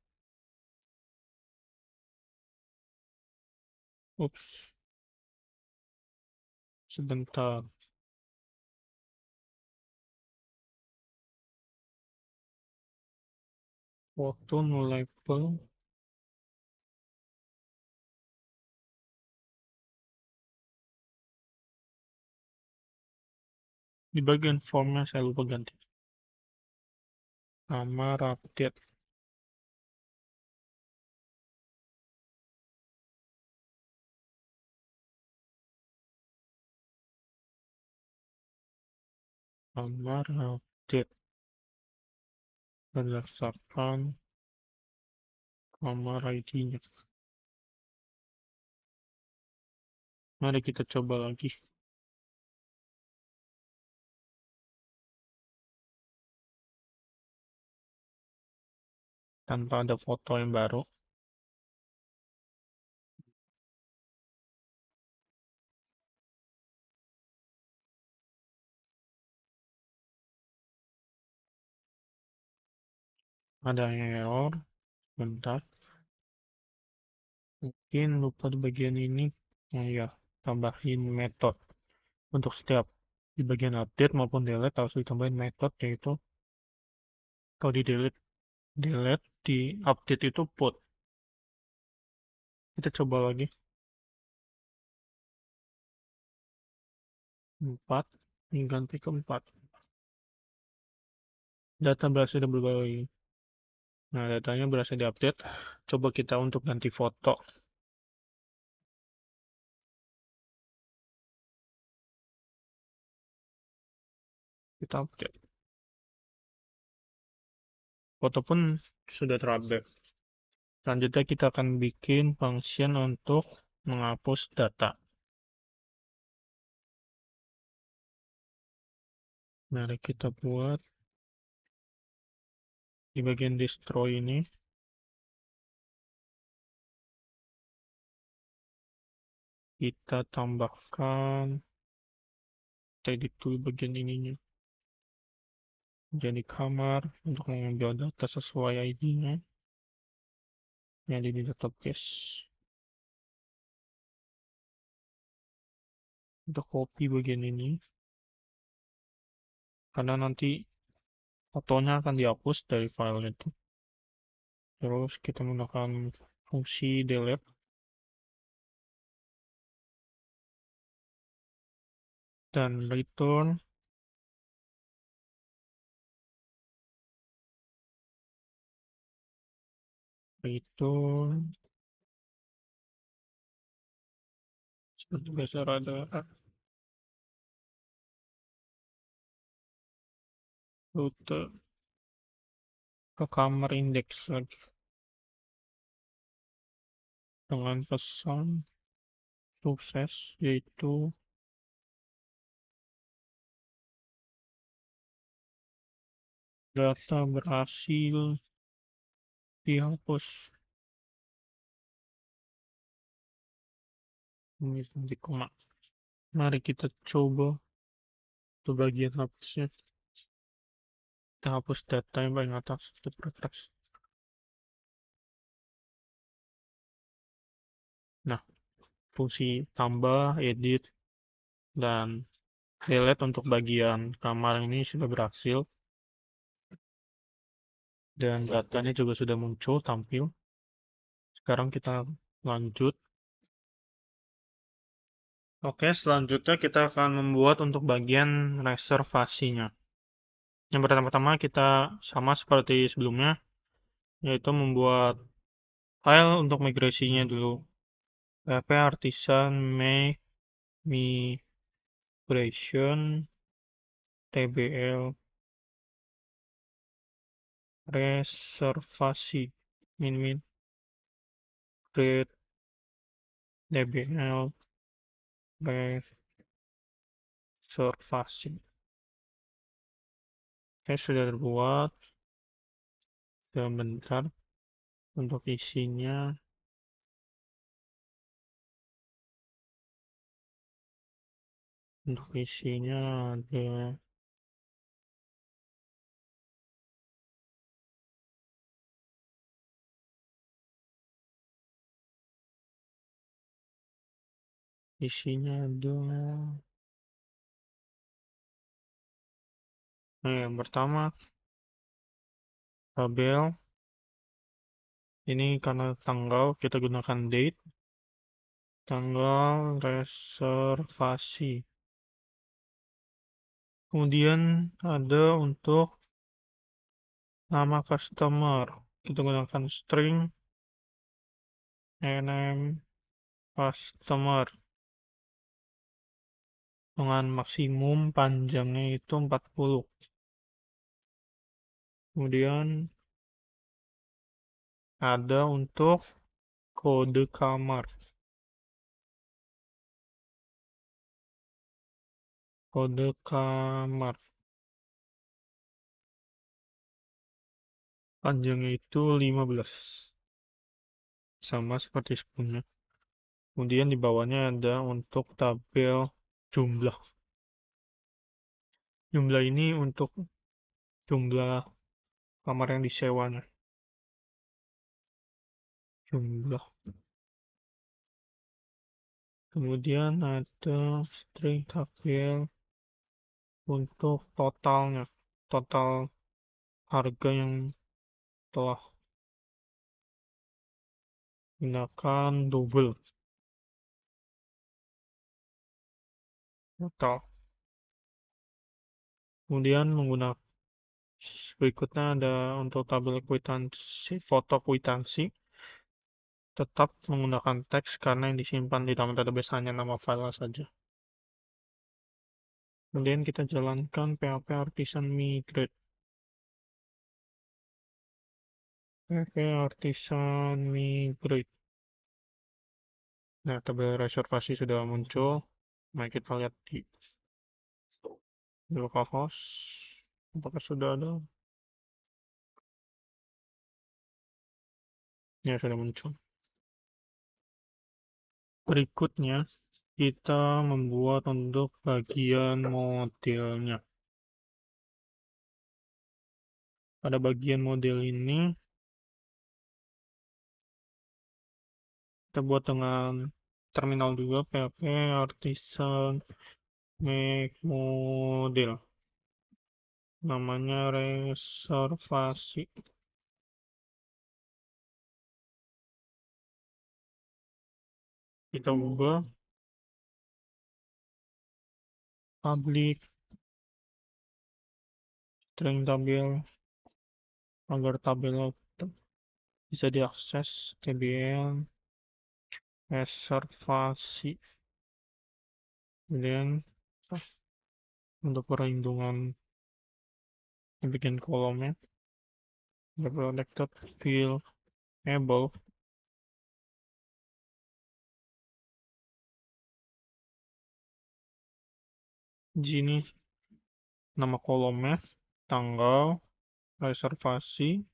Ups, sebentar. Foto no label. Di bagian formnya saya lupa ganti. Kamar update. Kamar update. Berdasarkan kamar ID-nya. Mari kita coba lagi. Tanpa ada foto yang baru. Ada error. Bentar. Mungkin lupa di bagian ini. Nah ya, tambahin metode. Untuk setiap di bagian update maupun delete harus ditambahin metode, yaitu kalau di delete di update itu put. Kita coba lagi. 4. Ini ganti ke 4. Data berhasil diperbarui. Nah, datanya berhasil diupdate. Coba kita untuk ganti foto. Kita update. Foto pun sudah terupdate. Selanjutnya kita akan bikin function untuk menghapus data. Mari kita buat di bagian destroy ini. Kita tambahkan, kita edit dulu bagian ininya. Jadi kamar untuk mengambil data sesuai ID-nya yang ada di database. Kita copy bagian ini, karena nanti fotonya akan dihapus dari file itu. Terus kita menggunakan fungsi delete dan return seperti biasa ada rute ke kamar indeks lagi dengan pesan sukses, yaitu data berhasil dihapus. Ini nanti koma. Mari kita coba ke bagian hapusnya. Kita hapus data yang paling atas, kita refresh. Nah, fungsi tambah, edit, dan delete untuk bagian kamar ini sudah berhasil. Dan datanya juga sudah muncul, tampil. Sekarang kita lanjut. Oke, selanjutnya kita akan membuat untuk bagian reservasinya. Yang pertama-tama kita sama seperti sebelumnya, yaitu membuat file untuk migrasinya dulu. PHP artisan make migration tbl reservasi min create tbl reservasi. Oke, sudah terbuat. Sebentar untuk isinya. Untuk isinya ada yang pertama tabel. Ini karena tanggal kita gunakan date, tanggal reservasi. Kemudian ada untuk nama customer, kita gunakan string name customer dengan maksimum panjangnya itu 40. Kemudian ada untuk kode kamar. Kode kamar panjangnya itu 15. Sama seperti sebelumnya. Kemudian di bawahnya ada untuk tabel jumlah. Jumlah ini untuk jumlah kamar yang disewanya. Jumlah. Kemudian ada string tabel untuk totalnya. Total harga yang telah gunakan double. Total. Kemudian menggunakan berikutnya ada untuk tabel kwitansi, foto kwitansi. Tetap menggunakan teks karena yang disimpan di dalam database hanya nama file saja. Kemudian kita jalankan PHP artisan migrate. PP Artisan Migrate. Nah, tabel reservasi sudah muncul. Mari kita lihat di localhost. Apakah sudah ada? Ya, sudah muncul. Berikutnya, kita membuat untuk bagian modelnya. Pada bagian model ini, kita buat dengan terminal juga PHP Artisan Make Model. Namanya reservasi. Kita ubah public string tabel agar tabel bisa diakses tbl reservasi. Kemudian untuk perlindungan bikin kolomnya the protected field able di sini nama kolomnya, tanggal, reservasi,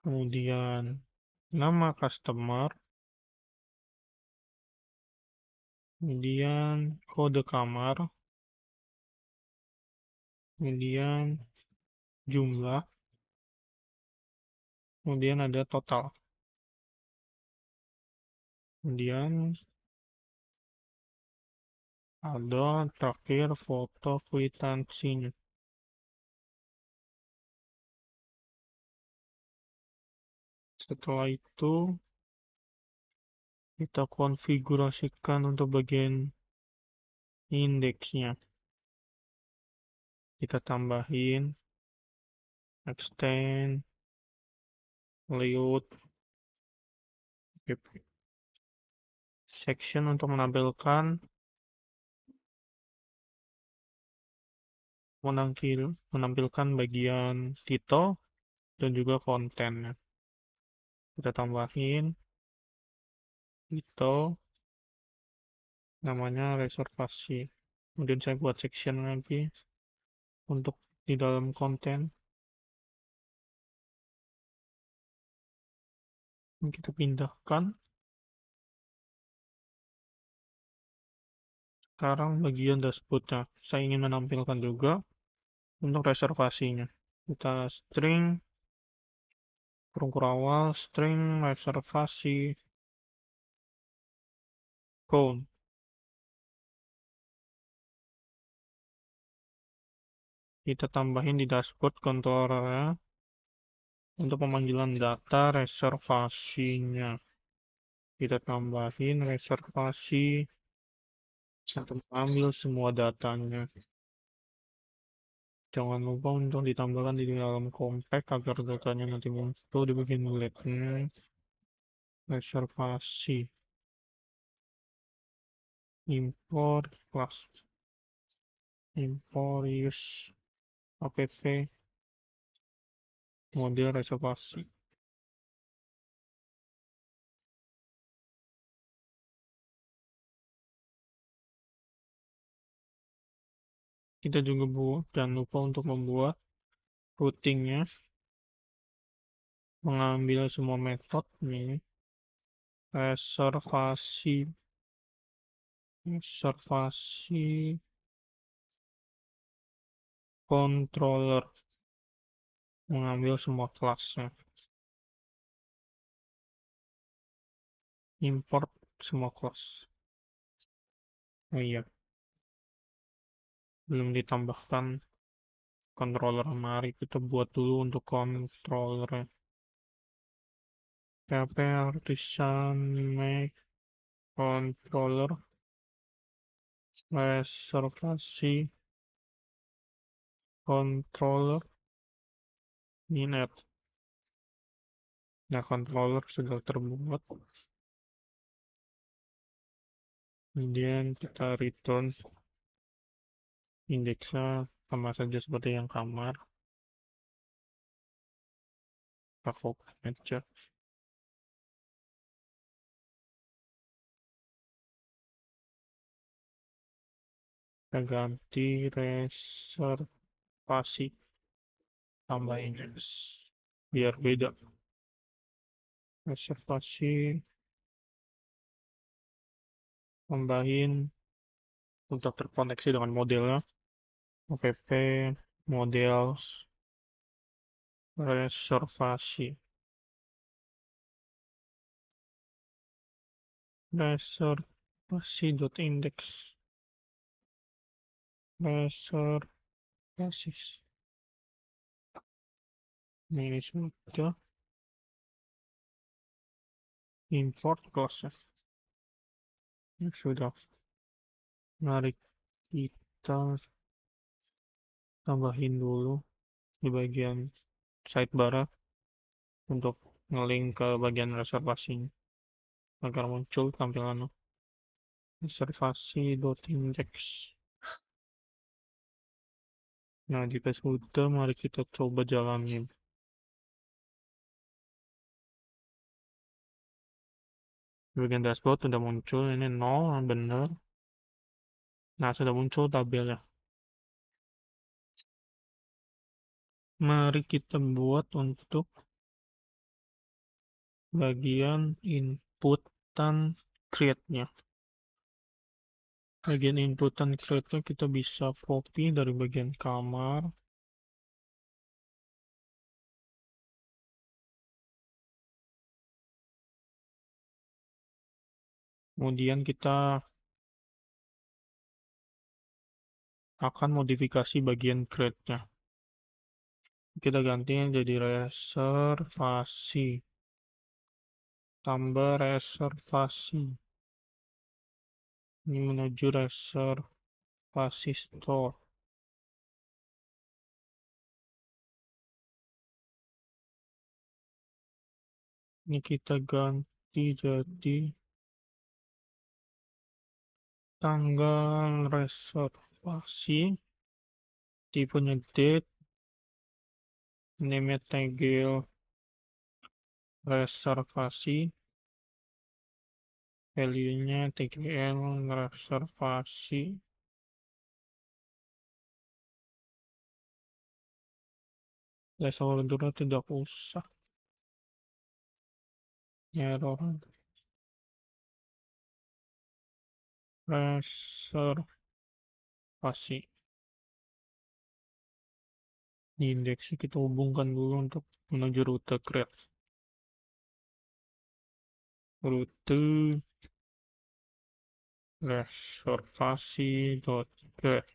kemudian nama customer, kemudian kode kamar, kemudian jumlah, kemudian ada total, kemudian ada terakhir foto kwitansinya. Setelah itu kita konfigurasikan untuk bagian indeksnya. Kita tambahin extend layout section untuk menampilkan bagian title dan juga kontennya. Kita tambahin title, namanya reservasi. Kemudian saya buat section lagi untuk di dalam konten. Kita pindahkan. Sekarang bagian dashboardnya. Saya ingin menampilkan juga untuk reservasinya. Kita string awal, string reservasi count. Kita tambahin di dashboard controllernya untuk pemanggilan data reservasinya. Kita tambahin reservasi untuk ambil semua datanya. Jangan lupa untuk ditambahkan di dalam compact agar datanya nanti muncul di bagian bulletnya. Reservasi import class import use app model reservasi. Kita juga jangan lupa untuk membuat routingnya, mengambil semua metode ini reservasi controller, mengambil semua kelasnya, import semua kelas. Oh iya, belum ditambahkan controller. Mari kita buat dulu untuk controller. PHP Artisan Make Controller reservasi controller init. Nah, controller sudah terbuat. Kemudian kita return indeksnya sama saja seperti yang kamar. Aku aja. Kita ganti reservasi, tambahin biar beda. Reservasi, tambahin untuk terkoneksi dengan modelnya. App model reservasi. Reservasi.index. Reservasi. Ini sudah import close. Ini sudah. Mari kita tambahin dulu di bagian sidebar untuk ngelink ke bagian reservasinya agar muncul tampilan reservasi.index. Nah, jika sudah, mari kita coba jalanin. Di bagian dashboard sudah muncul, ini 0, benar. Nah, sudah muncul tabelnya. Mari kita buat untuk bagian inputan create-nya. Bagian inputan create-nya kita bisa copy dari bagian kamar. Kemudian kita akan modifikasi bagian create-nya. Kita ganti jadi reservasi. Tambah reservasi. Ini menuju reservasi store. Ini kita ganti jadi tanggal reservasi. Tipenya date. Name tagel reservasi. Value-nya tgl reservasi. Placeholder tidak usah. Error. Reservasi. Di indeks kita hubungkan dulu untuk menuju rute create. Rute reservasi.create.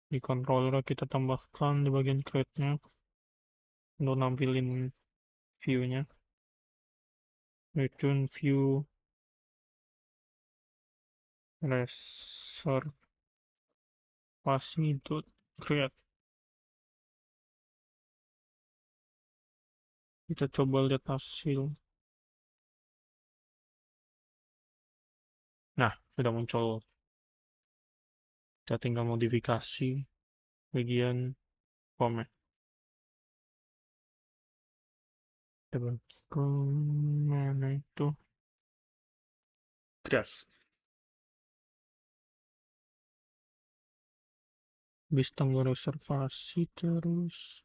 Di controller kita tambahkan di bagian create-nya untuk nampilin view-nya. Return view reservasi.create. Kita coba lihat hasil. Nah, sudah muncul. Kita tinggal modifikasi bagian format. Kita ke mana itu? Create. Habis tambah reservasi terus.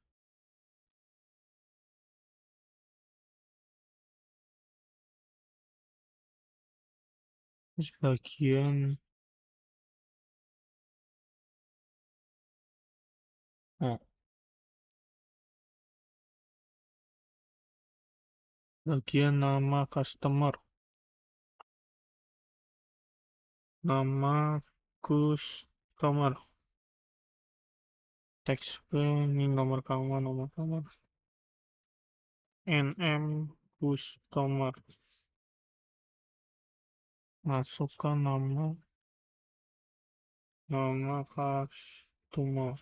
Terus bagian nama customer. Nama customer. Text ini nomor kamar. NM customer. Masukkan nama customer.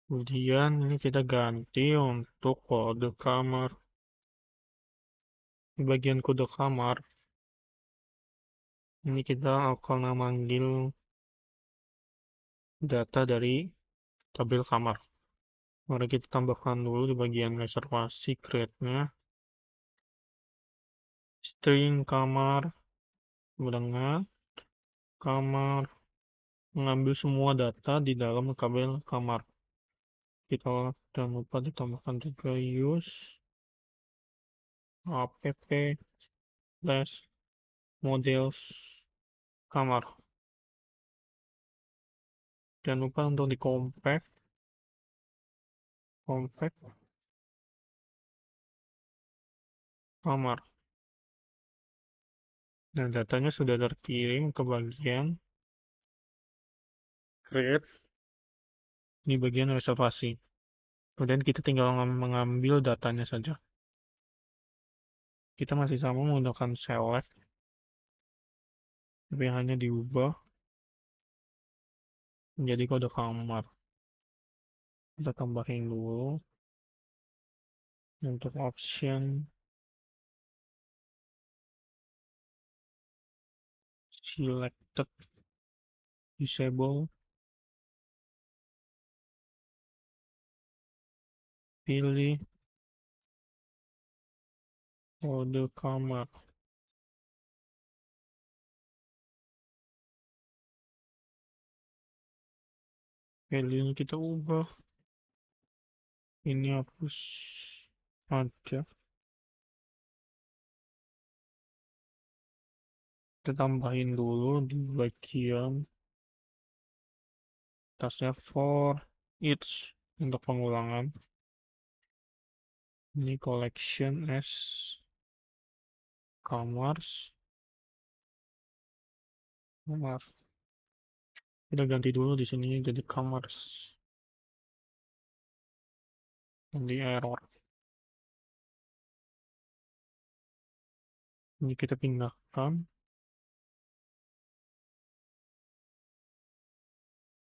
Kemudian ini kita ganti untuk kode kamar. Di bagian kode kamar, ini kita akan memanggil data dari tabel kamar. Mari kita tambahkan dulu di bagian reservasi create-nya string kamar dengan kamar, mengambil semua data di dalam tabel kamar. Kita jangan lupa ditambahkan juga use app slash models kamar. Jangan lupa untuk di compact kamar. Nah, datanya sudah terkirim ke bagian create di bagian reservasi. Kemudian kita tinggal mengambil datanya saja. Kita masih sama menggunakan select, tapi hanya diubah menjadi kode kamar. Kita tambahin dulu untuk option selected disable, pilih kode kamar. Value ini kita ubah, ini hapus aja. Kita tambahin dulu di bagian atasnya for each untuk pengulangan. Ini collection as kamars. Kamar. Kita ganti dulu di sini jadi kamars. Nanti error. Ini kita pindahkan.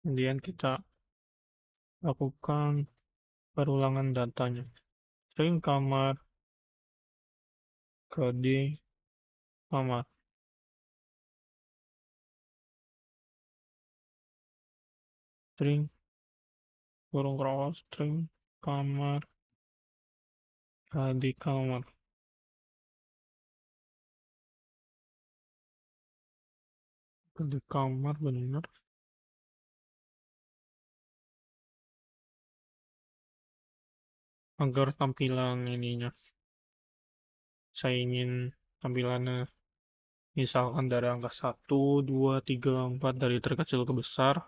Kemudian kita lakukan perulangan datanya. String kamar ke D kamar. String kurung cross string kamar ke D kamar. Ke D kamar benar. Agar tampilan ininya. Saya ingin tampilannya misalkan dari angka 1, 2, 3, 4 dari terkecil ke besar,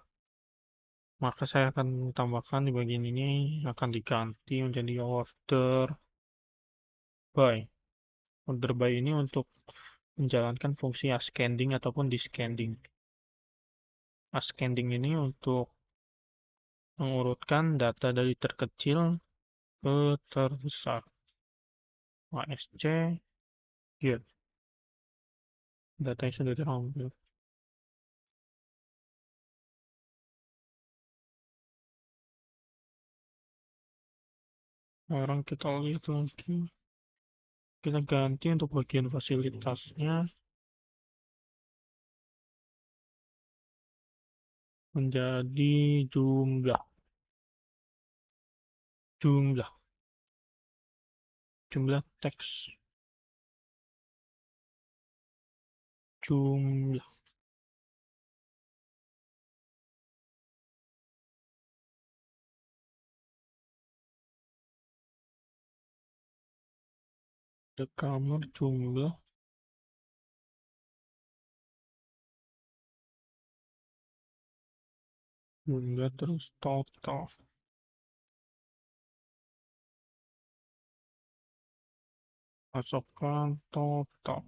maka saya akan tambahkan di bagian ini akan diganti menjadi by. Order by ini untuk menjalankan fungsi ascending ataupun descending. Ascending ini untuk mengurutkan data dari terkecil ke terbesar. ASC, get. Datanya sudah terambil. Sekarang kita lihat lagi. Kita ganti untuk bagian fasilitasnya menjadi jumlah. Jumlah teks. Jumlah. The kamar jumlah. Jumlah terus total. Masukkan total.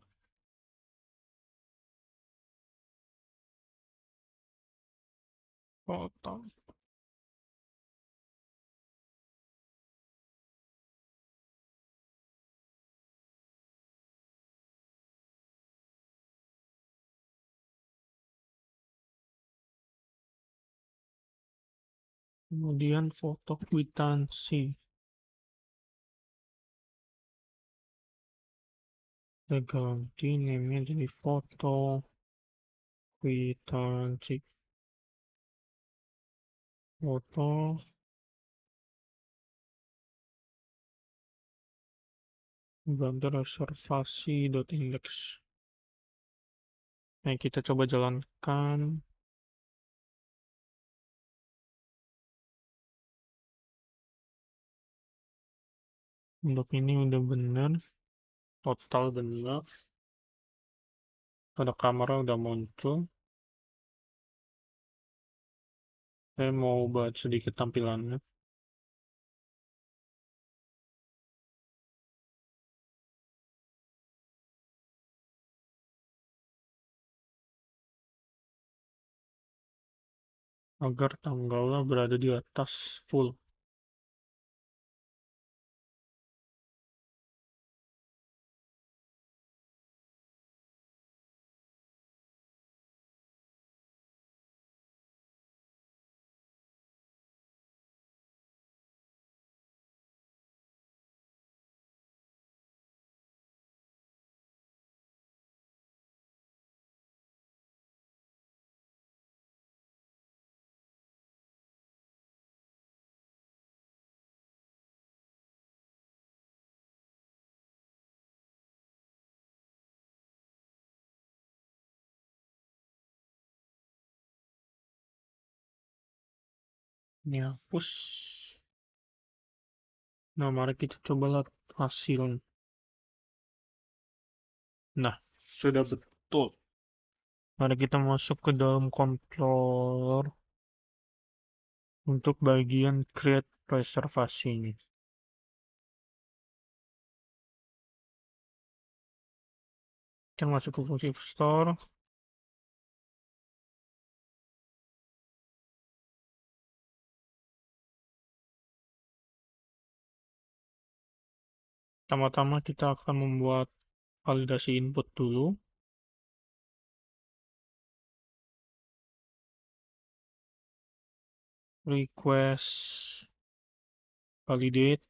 Total. Kemudian foto kwitansi. Saya ganti name-nya jadi foto kwitansi. foto gambar reservasi.index. Nah, kita coba jalankan. Untuk ini udah bener, total bener. Pada kamera udah muncul. Saya mau ubah sedikit tampilannya. Agar tanggalnya berada di atas full. Ini hapus. Nah, mari kita coba lihat hasil. Nah, sudah betul. Mari kita masuk ke dalam controller untuk bagian create reservasi ini. Kita masuk ke fungsi store. Pertama-tama kita akan membuat validasi input dulu. Request validate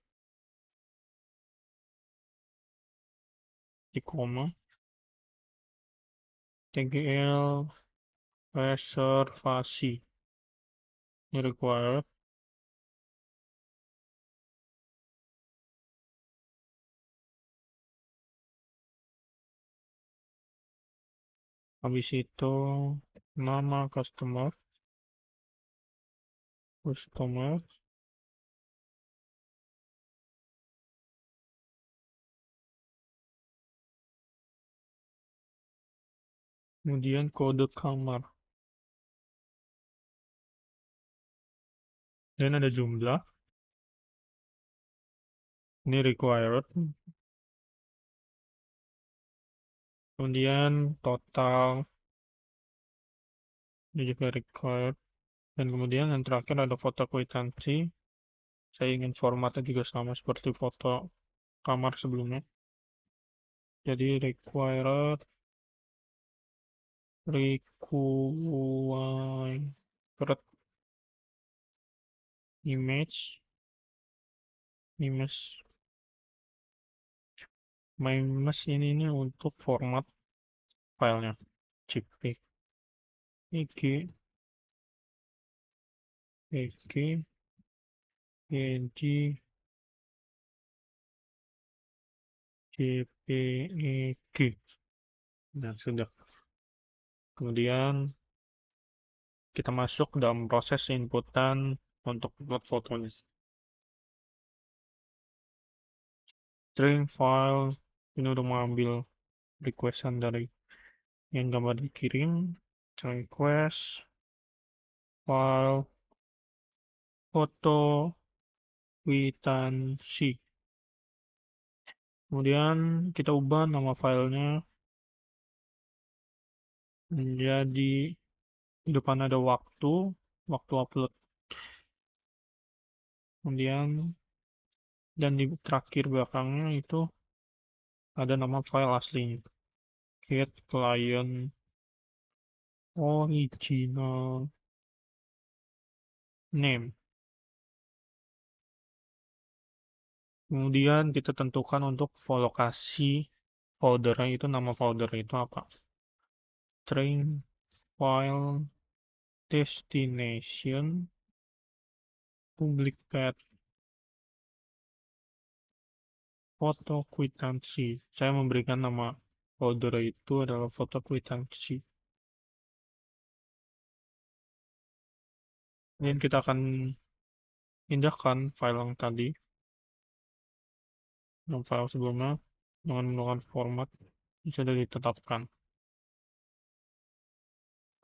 di koma tgl reservasi ini required. Habis itu nama customer, kemudian kode kamar, dan ada jumlah, ini required, kemudian total, ini juga required, dan kemudian yang terakhir ada foto kwitansi. Saya ingin formatnya juga sama seperti foto kamar sebelumnya, jadi required image my image ini untuk format filenya JPEG, PNG, JPEG. Nah, sudah. Kemudian kita masuk dalam proses inputan untuk upload fotonya. String file ini udah mengambil requestan dari yang gambar dikirim. Request file foto kwitansi. Kemudian kita ubah nama filenya menjadi di depan ada waktu upload. Kemudian dan di terakhir belakangnya itu ada nama file aslinya. Get client original name. Kemudian kita tentukan untuk lokasi foldernya itu, nama folder itu apa. String file destination public path, foto kwitansi. Saya memberikan nama folder itu adalah foto kwitansi. Kemudian kita akan pindahkan file yang tadi, yang file sebelumnya, dengan menggunakan format yang sudah ditetapkan.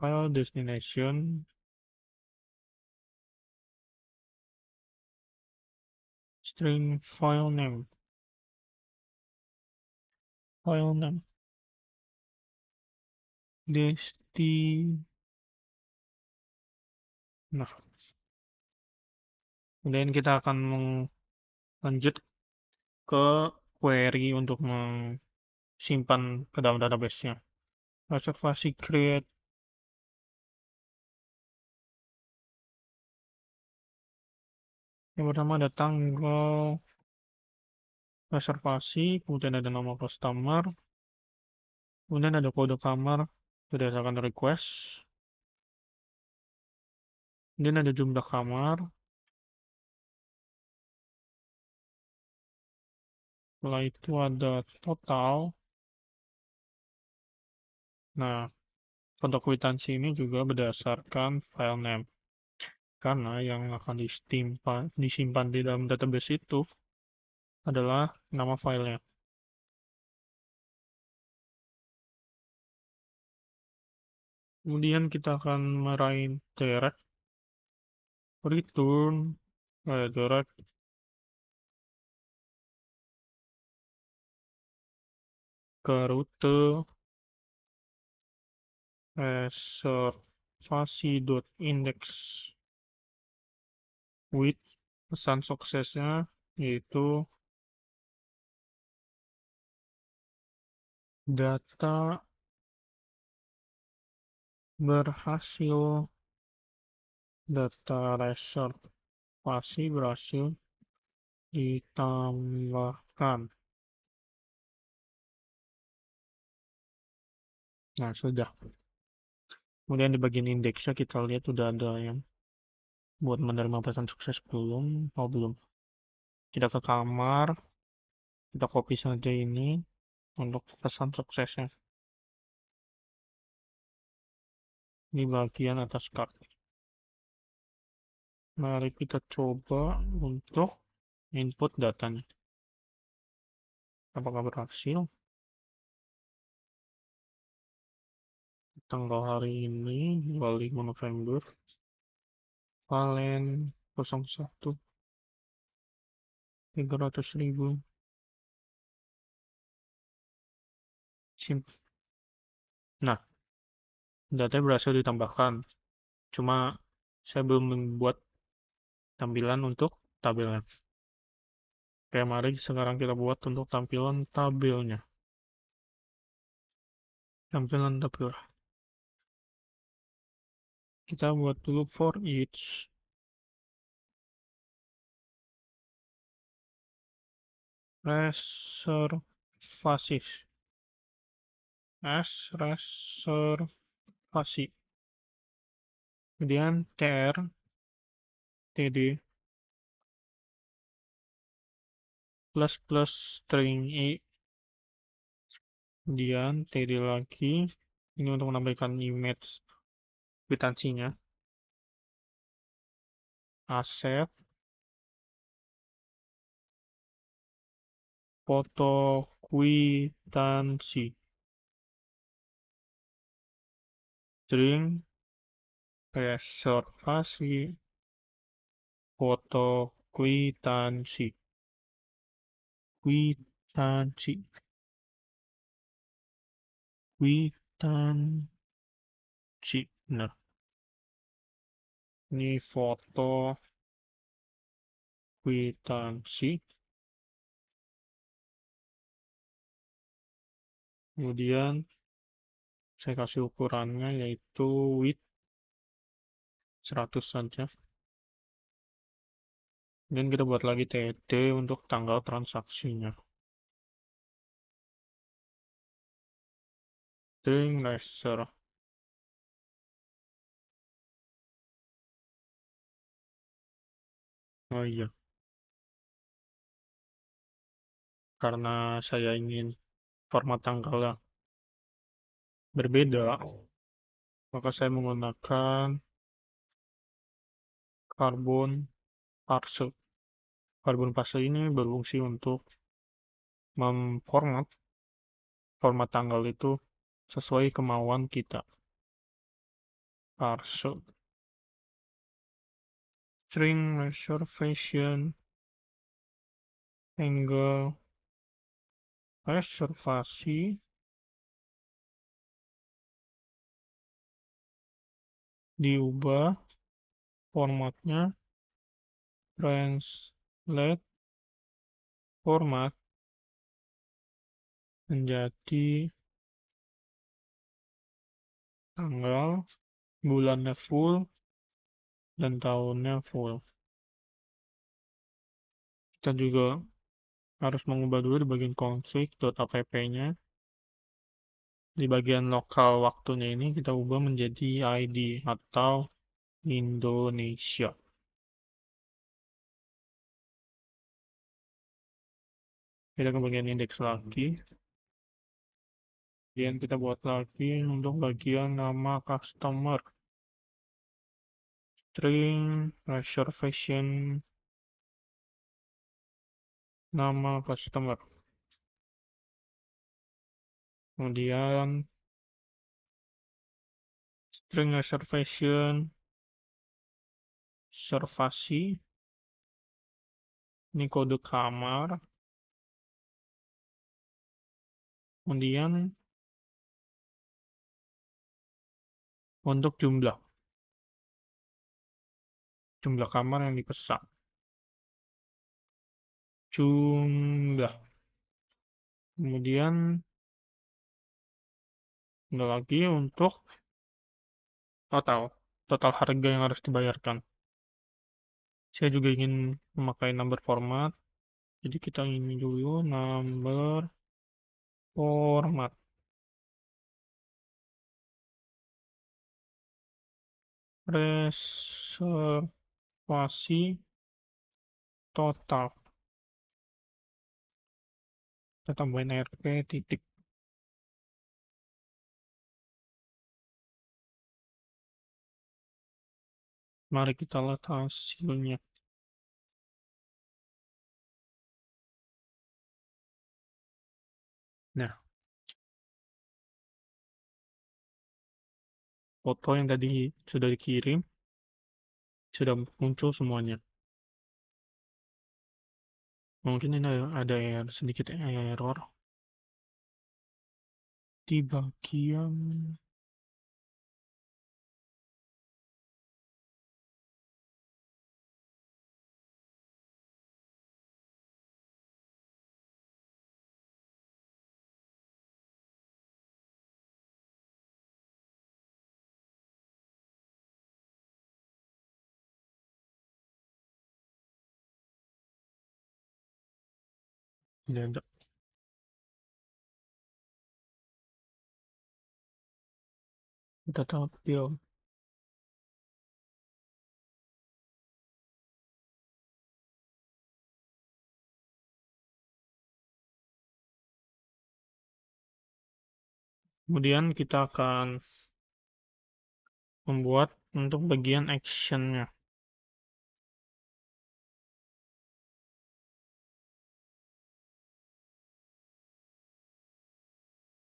File destination, string file name, desti. Nah, kemudian kita akan lanjut ke query untuk simpan ke dalam database-nya. Reservasi create. Yang pertama ada tanggal reservasi, kemudian ada nama customer, kemudian ada kode kamar berdasarkan request, kemudian ada jumlah kamar, setelah itu ada total. Nah, foto kwitansi ini juga berdasarkan file name, karena yang akan disimpan di dalam database itu adalah nama filenya. Kemudian kita akan meraih direct return, direct ke rute reservasi.index with pesan suksesnya yaitu data reservasi berhasil ditambahkan. Nah, sudah. Kemudian di bagian indeksnya kita lihat sudah ada yang buat menerima pesan sukses belum? Oh, belum. Kita ke kamar, kita copy saja ini untuk pesan suksesnya di bagian atas kartu. Mari kita coba untuk input datanya. Apakah berhasil? Tanggal hari ini, 25 November, Valen 01, 300.000. Nah, datanya berhasil ditambahkan. Cuma saya belum membuat tampilan untuk tabelnya. Oke, mari sekarang kita buat untuk tampilan tabelnya. Tampilan tabel. Kita buat dulu for each reservasi. Reservasi. Kemudian tr td plus string i, kemudian td lagi, ini untuk menambahkan image kwitansinya, aset, foto kwitansi, string reservasi, foto kwitansi, kwitansi, benar. Ini foto kwitansi. Kemudian saya kasih ukurannya yaitu width 100 saja. Dan kita buat lagi TD untuk tanggal transaksinya. String laser. Oh iya, karena saya ingin format tanggalnya berbeda, maka saya menggunakan karbon parse. Karbon parse ini berfungsi untuk memformat format tanggal itu sesuai kemauan kita. Parse, string reservation, angle reservasi, diubah formatnya, translate format menjadi tanggal, bulannya full, dan tahunnya full. Kita juga harus mengubah dulu di bagian config.app-nya. Di bagian lokal waktunya ini kita ubah menjadi ID atau Indonesia. Kita ke bagian indeks lagi. Kemudian kita buat lagi untuk bagian nama customer. String reservation nama customer. Kemudian string reservation reservasi. Ini kode kamar. Kemudian untuk jumlah kamar yang dipesan. Jumlah. Kemudian ada lagi untuk total harga yang harus dibayarkan. Saya juga ingin memakai number format, jadi kita ini dulu number format. Reservasi total. Kita tambahin RP titik. Mari kita lihat hasilnya. Nah, foto yang tadi sudah dikirim sudah muncul semuanya. Mungkin ini ada sedikit error di bagian tidak ada. Kita tampil. Kemudian kita akan membuat untuk bagian action-nya.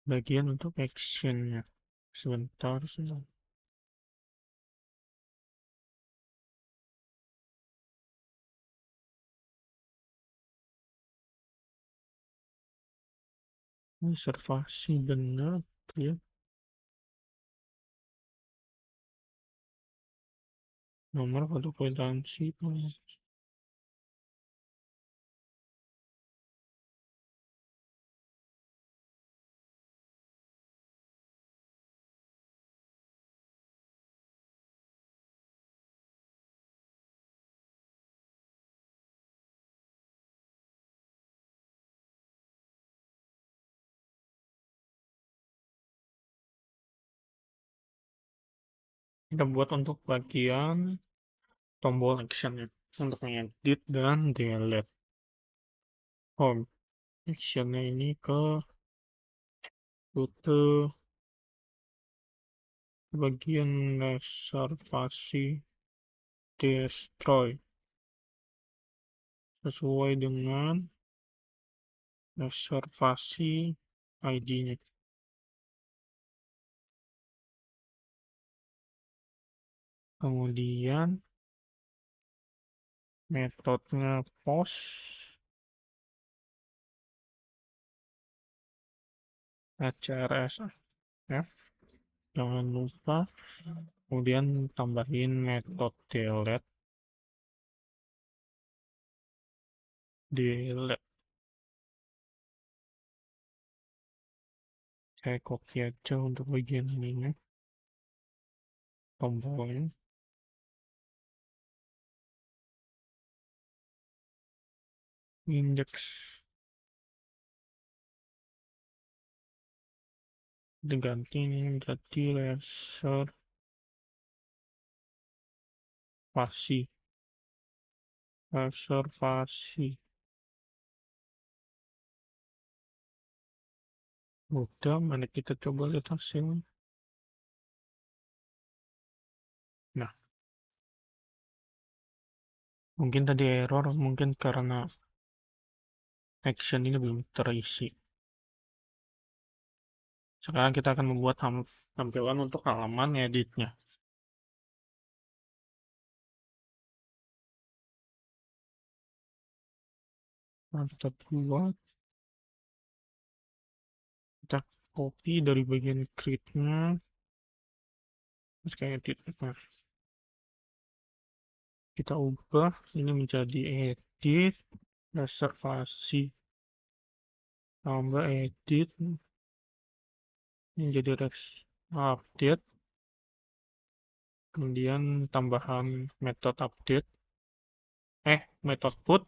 Bagian untuk action-nya. Sebentar. Reservasi benar ya. Nomor kartu kwitansi. Kita buat untuk bagian tombol action-nya. untuk ngedit dan delete. Home. Actionnya ini ke rute bagian reservasi destroy sesuai dengan reservasi ID-nya. Kemudian metodenya post HRSF, jangan lupa. Kemudian tambahin metode delete. Saya copy aja untuk bagian ini, tombolnya. Index diganti ini jadi reservasi. Udah, mana kita coba lihat hasilnya. Nah, mungkin tadi error, mungkin karena action ini belum terisi. Sekarang kita akan membuat tampilan untuk halaman editnya. Kita buat, kita copy dari bagian create-nya, terus kayak edit. Nah, kita ubah ini menjadi edit, reservasi, tambah edit, menjadi update, kemudian tambahan metode update, metode put,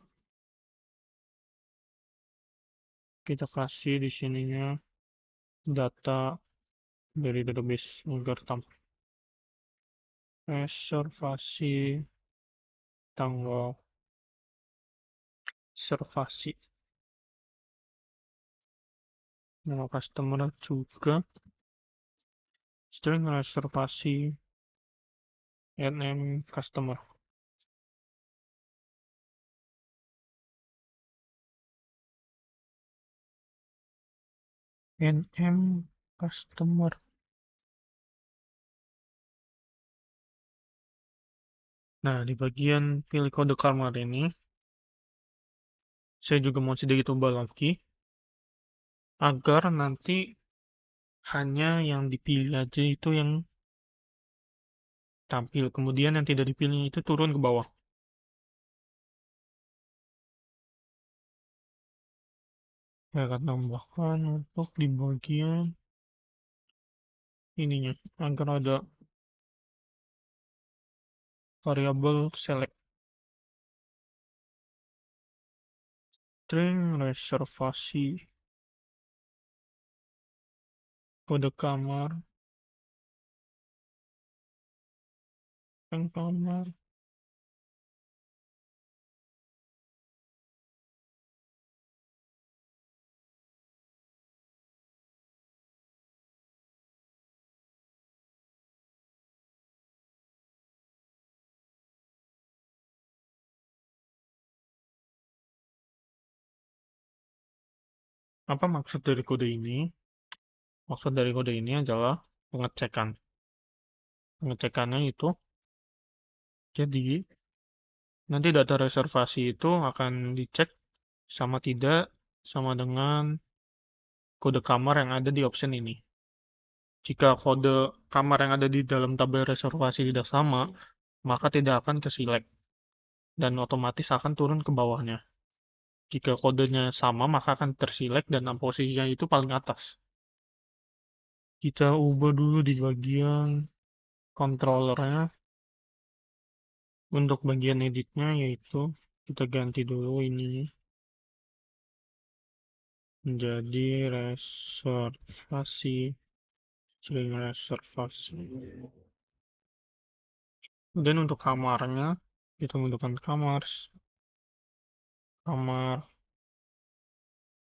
kita kasih di sininya data dari database agar tampak reservasi tanggal reservasi nama customer juga string reservasi nm customer. nm customer. Nah, di bagian pilih kode kamar ini saya juga mau sedikit ubah lagi agar nanti hanya yang dipilih aja itu yang tampil, kemudian yang tidak dipilih itu turun ke bawah. Saya akan tambahkan untuk di bagian ininya agar ada variabel select string reservasi kode kamar kamar apa maksud dari kode ini? Maksud dari kode ini adalah pengecekannya itu jadi nanti data reservasi itu akan dicek sama tidak sama dengan kode kamar yang ada di option ini. Jika kode kamar yang ada di dalam tabel reservasi tidak sama, maka tidak akan ke select dan otomatis akan turun ke bawahnya. Jika kodenya sama, maka akan terselect dan posisinya itu paling atas. Kita ubah dulu di bagian controllernya. Untuk bagian editnya yaitu kita ganti dulu ini menjadi reservasi, string reservasi. Kemudian untuk kamarnya Kita menggunakan kamar,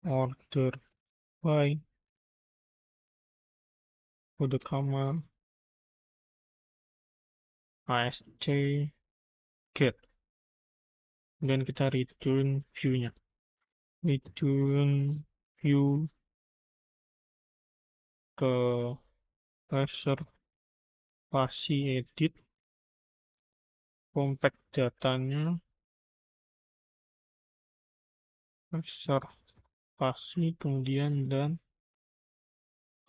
order by, kode kamar, asc, get. Dan kita return view-nya. Return view ke reservasi edit, compact datanya, reservasi, kemudian dan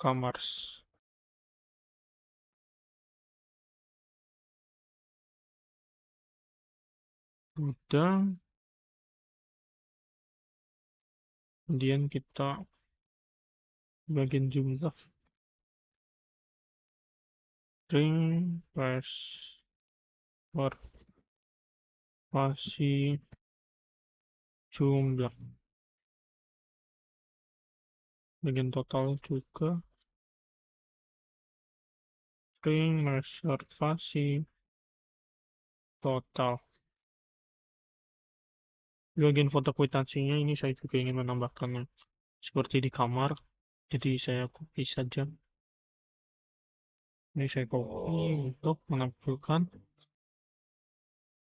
kamars. Udah, kemudian kita bagian jumlah string reservasi jumlah, bagian total juga string reservasi total. Di bagian foto kwitansinya ini saya juga ingin menambahkan seperti di kamar, jadi saya copy saja. Ini saya copy untuk menampilkan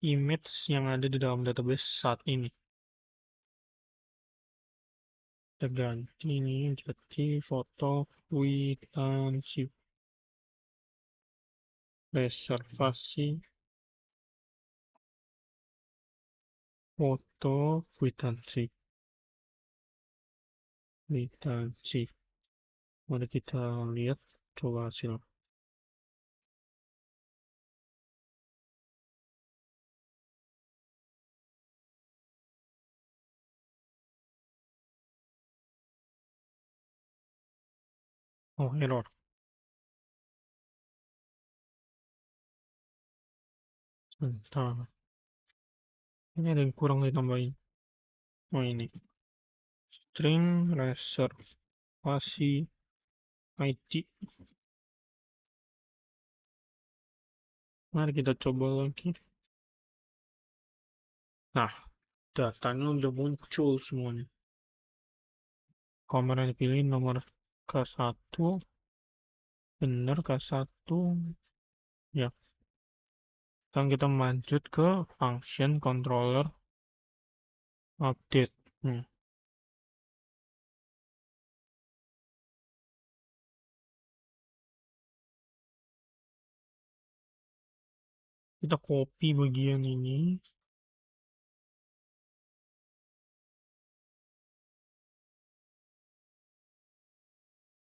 image yang ada di dalam database saat ini. Kita ganti ini jadi foto kwitansi reservasi foto kwitansi. Mari kita lihat coba hasil. Oh, error. Sebentar. Ini ada yang kurang ditambahin. Oh, ini. String reservasi ID. Mari kita coba lagi. Nah, datanya udah muncul semuanya. Kamar yang dipilih nomor K1, benar K1. Ya. Sekarang kita lanjut ke function controller update. Kita copy bagian ini.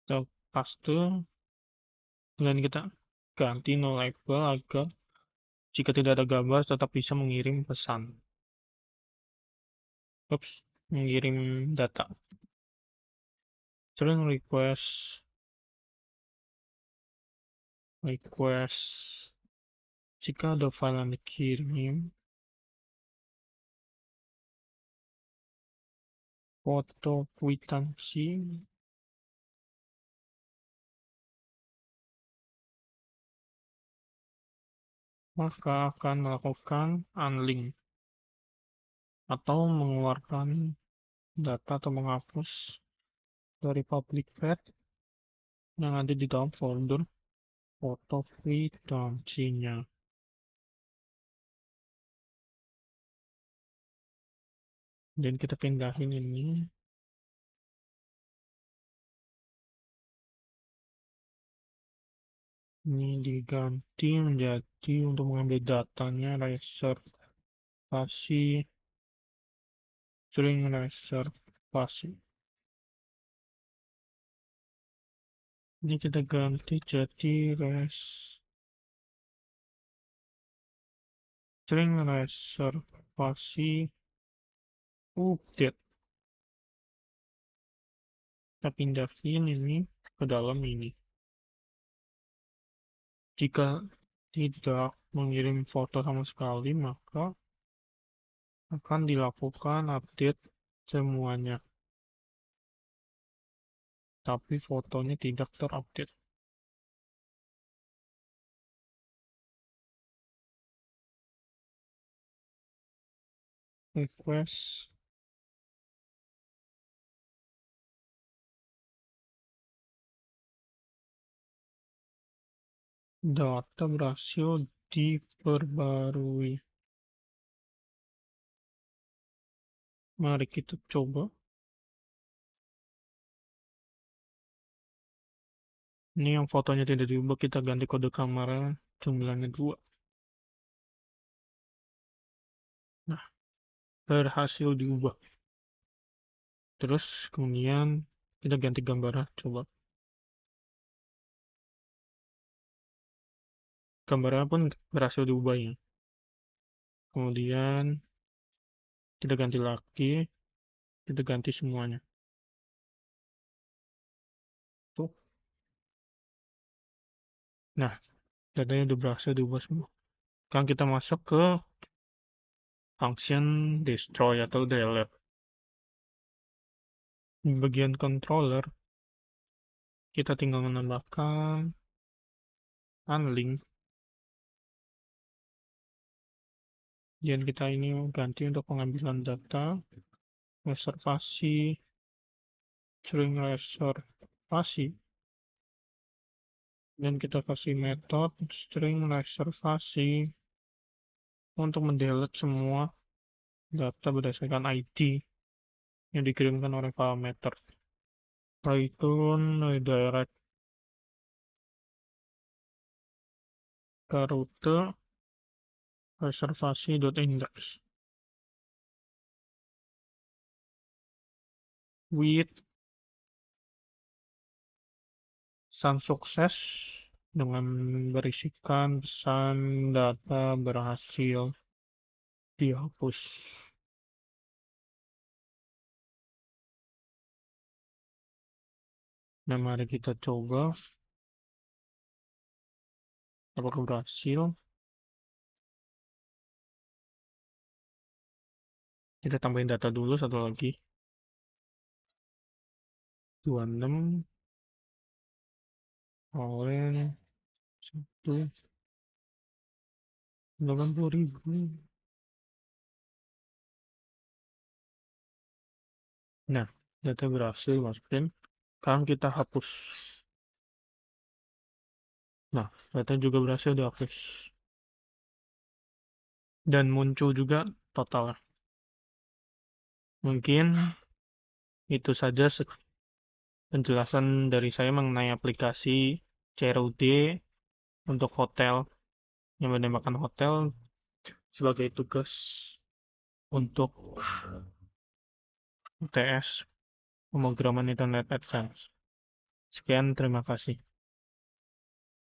Kita paste. Dan kita ganti no label agar jika tidak ada gambar tetap bisa mengirim pesan. Mengirim data. String request jika ada file yang dikirim, foto kwitansi, maka akan melakukan unlink atau mengeluarkan data atau menghapus dari public path yang ada di dalam folder foto kwitansinya. Dan kita pindahin ini. Ini diganti menjadi untuk mengambil datanya reservasi, string reservasi. Ini kita ganti jadi string reservasi update. Kita pindahin ini ke dalam ini. Jika tidak mengirim foto sama sekali, maka akan dilakukan update semuanya. Tapi fotonya tidak terupdate. request data berhasil diperbarui. Mari kita coba. Ini yang fotonya tidak diubah, kita ganti kode kamera jumlahnya 2. Nah, berhasil diubah. Terus kemudian kita ganti gambarnya, coba. Gambarnya pun berhasil diubah ya. Kemudian kita ganti lagi, kita ganti semuanya. Tuh. Nah, datanya udah berhasil diubah semua. Sekarang kita masuk ke function destroy atau delete. Di bagian controller, kita tinggal menambahkan unlink. Dan kita ini ganti untuk pengambilan data, reservasi, string reservasi. Dan kita kasih metode string reservasi untuk mendelete semua data berdasarkan ID yang dikirimkan oleh parameter. Setelah itu redirect ke rute reservasi.index with pesan sukses dengan berisikan pesan data berhasil dihapus. Nah, mari kita coba apakah berhasil. Kita tambahin data dulu satu lagi. 26 oleh 1 80.000. Nah, data berhasil masukin. Sekarang kita hapus. Nah, data juga berhasil dihapus. Dan muncul juga total. Mungkin itu saja penjelasan dari saya mengenai aplikasi CRUD untuk hotel yang menembakkan hotel sebagai tugas untuk UTS pemrograman Internet Advance. Sekian, terima kasih.